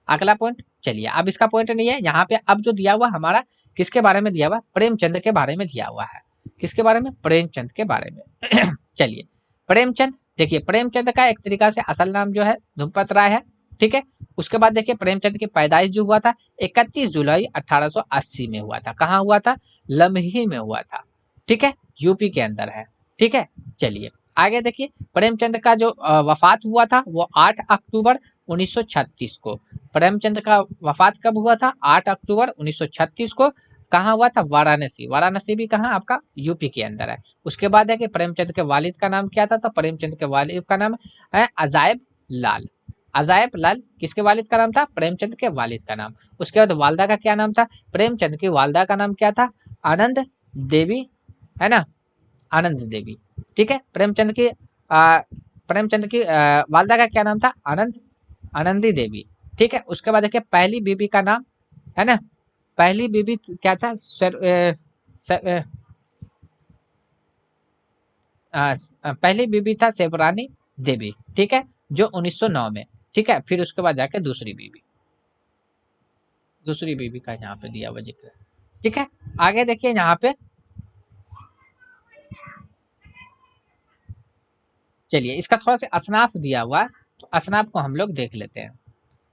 अगला पॉइंट। चलिए अब इसका पॉइंट नहीं है यहाँ पे, अब जो दिया हुआ हमारा किसके बारे में दिया हुआ? प्रेमचंद के बारे में दिया हुआ है। किसके बारे में? प्रेमचंद के बारे में। चलिए प्रेमचंद, देखिए प्रेमचंद का एक तरीका से असल नाम जो है धुमपत राय है। ठीक है। उसके बाद देखिए प्रेमचंद की पैदाइश जो हुआ था 31 जुलाई 1880 में हुआ था। कहाँ हुआ था? लम्ही में हुआ था। ठीक है। यूपी के अंदर है। ठीक है। चलिए आगे देखिए प्रेमचंद का जो वफात हुआ था वो 8 अक्टूबर 1936 को। प्रेमचंद का वफात कब हुआ था? 8 अक्टूबर 1936 को कहाँ हुआ था? वाराणसी। वाराणसी भी कहाँ? आपका यूपी के अंदर है। उसके बाद है कि प्रेमचंद के वालिद का नाम क्या था? तो प्रेमचंद के वालिद का नाम है अजायब लाल। अजायब लाल किसके वालिद का नाम था? प्रेमचंद के वालिद का नाम। उसके बाद वालदा का क्या नाम था? प्रेमचंद की वालदा का नाम क्या था? आनंद देवी, है ना? आनंद देवी। ठीक है। प्रेमचंद की वालदा का क्या नाम था? आनंदी देवी। ठीक है। उसके बाद देखिए पहली बीबी का नाम, है ना? पहली बीबी क्या था? पहली बीबी था सेवरानी देवी। ठीक है। जो 1909 में। ठीक है। फिर उसके बाद जाके दूसरी बीबी का यहाँ पे दिया हुआ जिक्र है। ठीक है। आगे देखिए यहाँ पे, चलिए इसका थोड़ा सा असनाफ दिया हुआ है, तो असनाफ को हम लोग देख लेते हैं।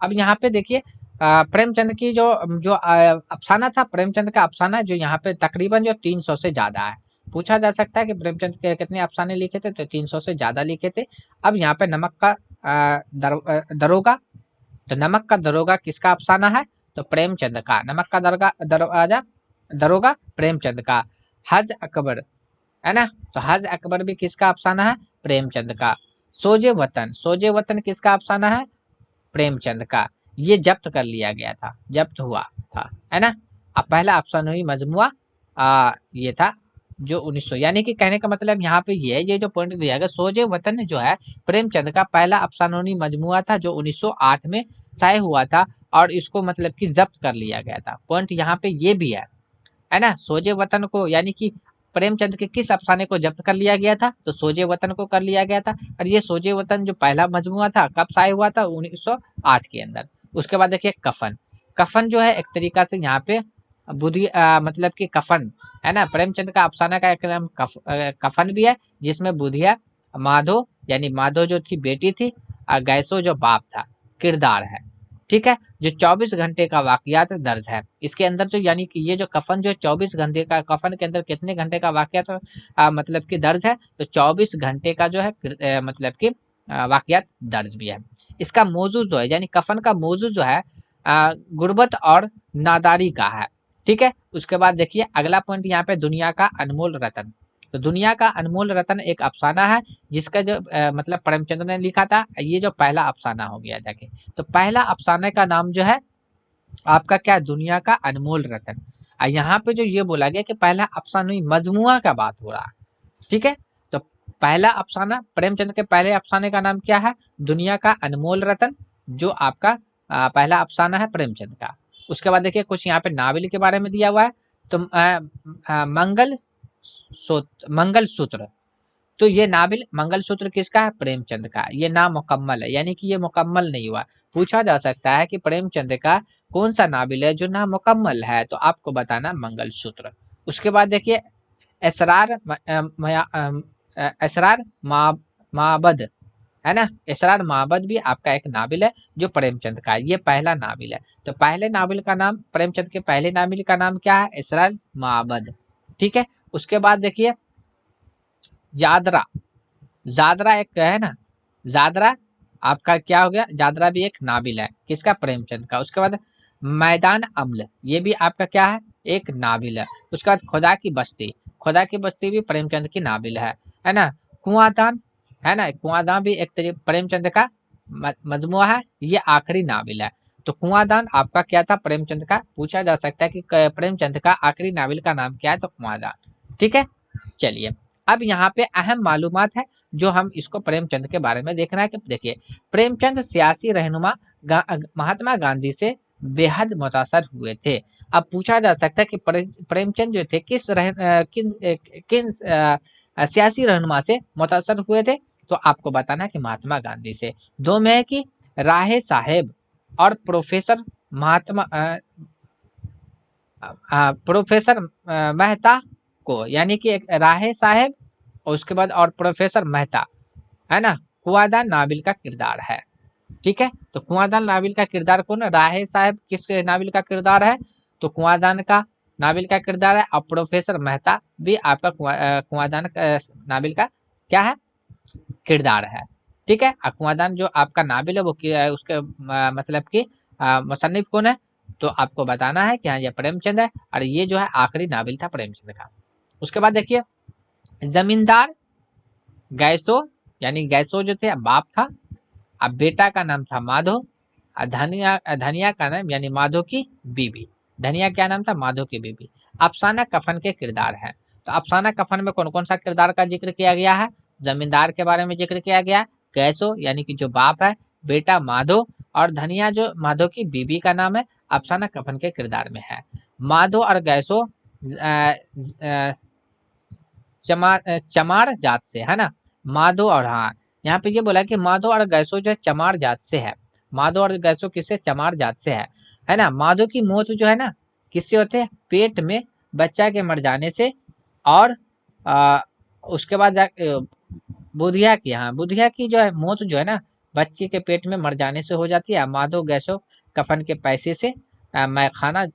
अब यहाँ पे देखिए प्रेमचंद की जो जो अफसाना था, प्रेमचंद का अफसाना जो यहाँ पे तकरीबन जो 300 से ज्यादा है। पूछा जा सकता है कि प्रेमचंद के कितने अफसाने लिखे थे? तो 300 से ज्यादा लिखे थे। अब यहाँ पे नमक का दरोगा, तो नमक का दरोगा किसका अफसाना है? तो प्रेमचंद का। नमक का दरोगा दरोगा प्रेमचंद का। हज अकबर, है ना? तो हज अकबर भी किसका अफसाना है? प्रेमचंद का। सोजे वतन किसका अफसाना है? प्रेमचंद का। ये जब्त कर लिया गया था, जब्त हुआ था, है ना? अब पहला अफसानवी मजमुआ ये था जो 1900, यानी कि कहने का मतलब यहाँ पे ये है, ये जो पॉइंट दिया गया, सोजे वतन जो है प्रेमचंद का पहला अफसानवी मजमुआ था जो 1908 में शाये हुआ था, और इसको मतलब कि जब्त कर लिया गया था। पॉइंट यहाँ पे ये भी है ना? सोजे वतन को यानी कि प्रेमचंद के किस अफसाने को जब्त कर लिया गया था? तो सोजे वतन को कर लिया गया था। और ये सोजे वतन जो पहला मजमुआ था कब शाये हुआ था? 1908 के अंदर। उसके बाद देखिए कफन। कफन जो है एक तरीका से यहाँ पे मतलब कि कफन, है ना? प्रेमचंद का अफसाना का एक नाम कफन भी है, जिसमें बुधिया माधो, यानी माधो जो थी बेटी थी, और गैसो जो बाप था, किरदार है। ठीक है। जो 24 घंटे का वाकयात दर्ज है इसके अंदर, जो यानी कि ये जो कफन जो 24 घंटे का, कफन के अंदर कितने घंटे का वाकयात मतलब कि दर्ज है? तो 24 घंटे का जो है मतलब कि वाकयात दर्ज भी है। इसका मौजू जो है, यानी कफन का मौजू जो है गुर्बत और नादारी का है। ठीक है। उसके बाद देखिए अगला पॉइंट यहाँ पे, दुनिया का अनमोल रतन। तो दुनिया का अनमोल रतन एक अफसाना है, जिसका जो मतलब प्रेमचंद ने लिखा था। ये जो पहला अफसाना हो गया जाके, तो पहला अफसाने का नाम जो है आपका क्या? दुनिया का अनमोल रतन। यहाँ पे जो ये बोला गया कि पहला अफसाना मजमुआ का बात हो रहा है। ठीक है। तो पहला अफसाना, प्रेमचंद के पहले अफसाने का नाम क्या है? दुनिया का अनमोल रतन, जो आपका पहला अफसाना है प्रेमचंद का। उसके बाद देखिए कुछ यहाँ पे नावल के बारे में दिया हुआ है। तो मंगल सूत्र, तो ये नावल मंगलसूत्र किसका है? प्रेमचंद का। ये नामुकम्मल है, यानी कि ये मुकम्मल नहीं हुआ। पूछा जा सकता है कि प्रेमचंद का कौन सा नावल है जो नामुकम्मल है? तो आपको बताना मंगलसूत्र। उसके बाद देखिए असरार असरार माबद, है ना? असरार माबद भी आपका एक नावल है जो प्रेमचंद का है। ये पहला नावल है। तो पहले नावल का नाम, प्रेमचंद के पहले नावल का नाम क्या है? असरार माबद। ठीक है। उसके बाद देखिए यादरा, जादरा एक है ना? जादरा आपका क्या हो गया? जादरा भी एक नावल है, किसका? प्रेमचंद का। उसके बाद मैदान अम्ल, ये भी आपका क्या है? एक नावल है। उसके बाद खुदा की बस्ती, खुदा की बस्ती भी प्रेमचंद की नावल है ना? कुआंदान, है ना? कुआंदान भी एक तरीके प्रेमचंद का मजमुआ है, ये आखिरी नावल है। तो कुआंदान आपका क्या था? प्रेमचंद का। पूछा जा सकता है कि प्रेमचंद का आखिरी नावल का नाम क्या है? तो कुआंदान। ठीक है। चलिए अब यहाँ पे अहम मालूमात है जो हम इसको प्रेमचंद के बारे में देखना है। कि देखिए प्रेमचंद सियासी रहनुमा महात्मा गांधी से बेहद मुतासर हुए थे। अब पूछा जा सकता है कि प्रेमचंद जो थे किन सियासी रहनुमा से मुतासर हुए थे? तो आपको बताना है कि महात्मा गांधी से। दो में है कि राहे साहेब और प्रोफेसर मेहता को, यानी कि एक राहे साहेब और उसके बाद और प्रोफेसर मेहता, है ना? कुआंदान नाविल का किरदार है। ठीक है। तो कुआंदान नाविल का किरदार कौन? राहे साहब किस नाविल का किरदार है? तो कुआंदान का नाविल का किरदार है। और प्रोफेसर मेहता भी आपका कुआंदान नाविल का क्या है? किरदार है। ठीक है। कुआंदान जो आपका नाविल है वो उसके मतलब कि मुसन्निफ कौन है? तो आपको बताना है कि हाँ ये प्रेमचंद है और ये जो है आखिरी नावल था प्रेमचंद का। उसके बाद देखिए जमींदार गैसो, यानी गैसो जो थे बाप था, अब बेटा का नाम था माधो, धनिया धनिया का नाम यानी माधो की बीबी, धनिया क्या नाम था, माधो की बीबी। अफसाना कफन के किरदार है, तो अफसाना कफन में कौन कौन सा किरदार का जिक्र किया गया है, जमींदार के बारे में जिक्र किया गया, गैसो यानी कि जो बाप है, बेटा माधो, और धनिया जो माधो की बीबी का नाम है, अफसाना कफन के किरदार में है। माधो और गैसो चमार जात से है ना, माधो और हाँ यहाँ पे ये बोला कि माधो और गैसो जो है चमार जात से है, माधो और गैसो किससे, चमार जात से है ना। माधो की मौत जो है ना किससे होते हैं, पेट में बच्चा के मर जाने से, और उसके बाद बुधिया की, हाँ बुधिया की जो है मौत जो है ना बच्चे के पेट में मर जाने से हो जाती है। माधो गैसो कफन के पैसे से मैं खाना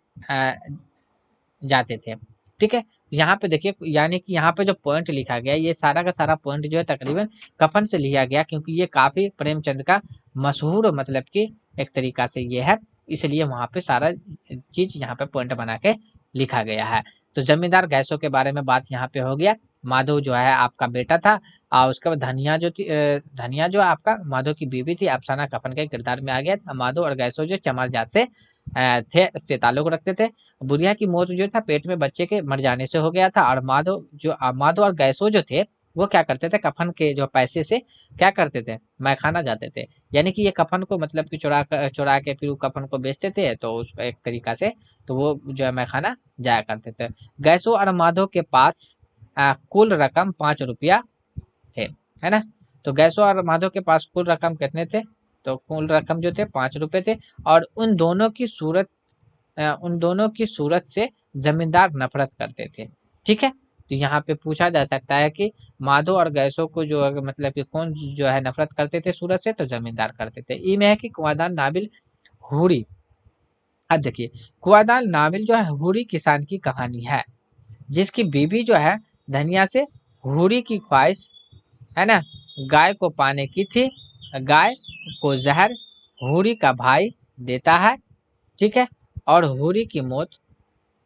जाते थे। ठीक है, यहाँ पे देखिए यानी कि यहाँ पे जो पॉइंट लिखा गया ये सारा का सारा पॉइंट जो है तकरीबन कफन से लिया गया, क्योंकि ये काफी प्रेमचंद का मशहूर मतलब कि एक तरीका से ये है, इसलिए वहां पे सारा चीज यहाँ पे पॉइंट बना के लिखा गया है। तो जमींदार गैसों के बारे में बात यहाँ पे हो गया। माधव जो है आपका बेटा था, और उसके बाद धनिया जो थी, धनिया जो आपका माधव की बीवी थी, अफसाना कफन के किरदार में आ गया। माधव और गैसो जो चमार जात से थे, से ताल्लुक रखते थे। बुढ़िया की मौत जो था पेट में बच्चे के मर जाने से हो गया था, और माधव और गैसो जो थे वो क्या करते थे, कफन के जो पैसे से क्या करते थे, मैखाना जाते थे। यानी कि ये कफन को मतलब कि चुरा के फिर कफन को बेचते थे, तो उस एक तरीका से तो वो जो है मैखाना जाया करते थे। गैसो और माधव के पास कुल रकम 5 रुपया थे, है ना। तो गैसो और माधव के पास कुल रकम कितने थे, तो कुल रकम जो थे 5 रुपए थे। और उन दोनों की सूरत से जमींदार नफरत करते थे। ठीक है, तो यहाँ पे पूछा जा सकता है कि माधो और गैसो को जो है मतलब कि कौन जो है नफरत करते थे सूरत से, तो जमींदार करते थे। ई में है कि कुआदान नाबिल हुरी। अब देखिए कुआदान नाबिल जो है हुरी किसान की कहानी है, जिसकी बीबी जो है धनिया से हुरी की ख्वाहिश, है ना, गाय को पाने की थी। गाय को जहर हुरी का भाई देता है। ठीक है, और हुरी की मौत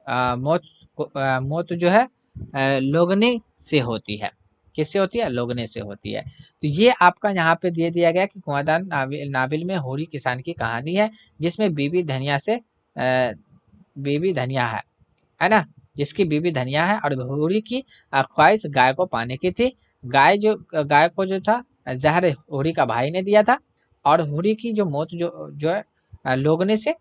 मौत जो है लोगने से होती है। किससे होती है, लोगने से होती है। तो ये आपका यहाँ पे दे दिया गया कि कुआदान नाबिल में होरी किसान की कहानी है, जिसमें बीबी धनिया है ना, जिसकी बीबी धनिया है, और होरी की ख्वाहिश गाय को पाने की थी। गाय को जो था जहर होरी का भाई ने दिया था, और होरी की जो मौत जो है लोगने से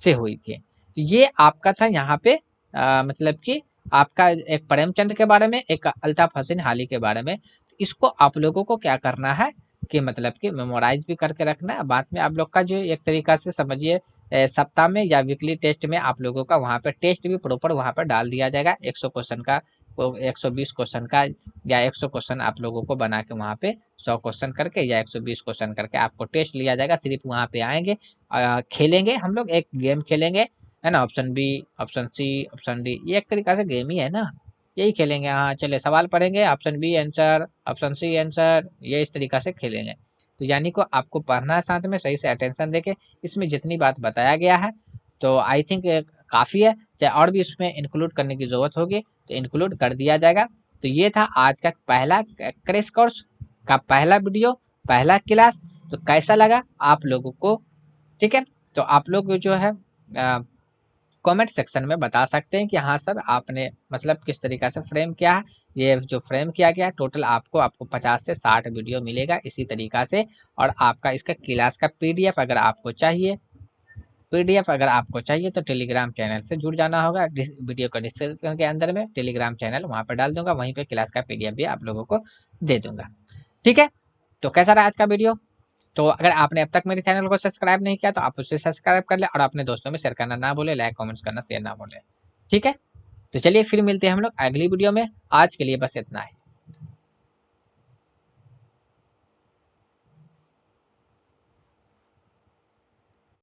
हुई थी। तो ये आपका था यहाँ पे मतलब कि आपका एक प्रेमचंद के बारे में, एक अल्ताफ हसन हाली के बारे में। तो इसको आप लोगों को क्या करना है कि मतलब कि मेमोराइज भी करके रखना है। बाद में आप लोग का जो एक तरीका से समझिए सप्ताह में या वीकली टेस्ट में आप लोगों का वहाँ पे टेस्ट भी प्रॉपर वहाँ पर डाल दिया जाएगा। 100 क्वेश्चन का, 120 क्वेश्चन का, या 100 क्वेश्चन आप लोगों को बना के वहाँ पे 100 क्वेश्चन करके या 120 क्वेश्चन करके आपको टेस्ट लिया जाएगा। सिर्फ वहाँ पे आएंगे, खेलेंगे, हम लोग एक गेम खेलेंगे, है ना, option B, option C, option D, ये एक तरीका से गेम ही है ना, यही खेलेंगे। हाँ चलिए सवाल पढ़ेंगे, option B answer, option C answer, ये इस तरीका से खेलेंगे। तो यानी को आपको पढ़ना है, साथ में सही से अटेंशन देके इसमें जितनी बात बताया गया है तो आई थिंक काफ़ी है। चाहे और भी इसमें इंक्लूड करने की ज़रूरत होगी तो इंक्लूड कर दिया जाएगा। तो ये था आज का पहला क्रैश कोर्स का पहला वीडियो, पहला क्लास। तो कैसा लगा आप लोगों को, ठीक है, तो आप लोग जो है कमेंट सेक्शन में बता सकते हैं कि हाँ सर आपने मतलब किस तरीका से फ्रेम किया है। ये जो फ्रेम किया गया है टोटल आपको 50 से 60 वीडियो मिलेगा इसी तरीका से। और आपका इसका क्लास का पीडीएफ अगर आपको चाहिए तो टेलीग्राम चैनल से जुड़ जाना होगा। वीडियो को डिस्क्रिप्शन के अंदर में टेलीग्राम चैनल वहाँ पर डाल दूंगा, वहीं पे क्लास का पीडीएफ भी आप लोगों को दे दूंगा। ठीक है, तो कैसा रहा आज का वीडियो। तो अगर आपने अब तक मेरे चैनल को सब्सक्राइब नहीं किया तो आप उसे सब्सक्राइब कर ले, और अपने दोस्तों में शेयर करना ना भूले, लाइक कमेंट्स करना शेयर ना भूले। ठीक है, तो चलिए फिर मिलते हैं हम लोग अगली वीडियो में। आज के लिए बस इतना ही।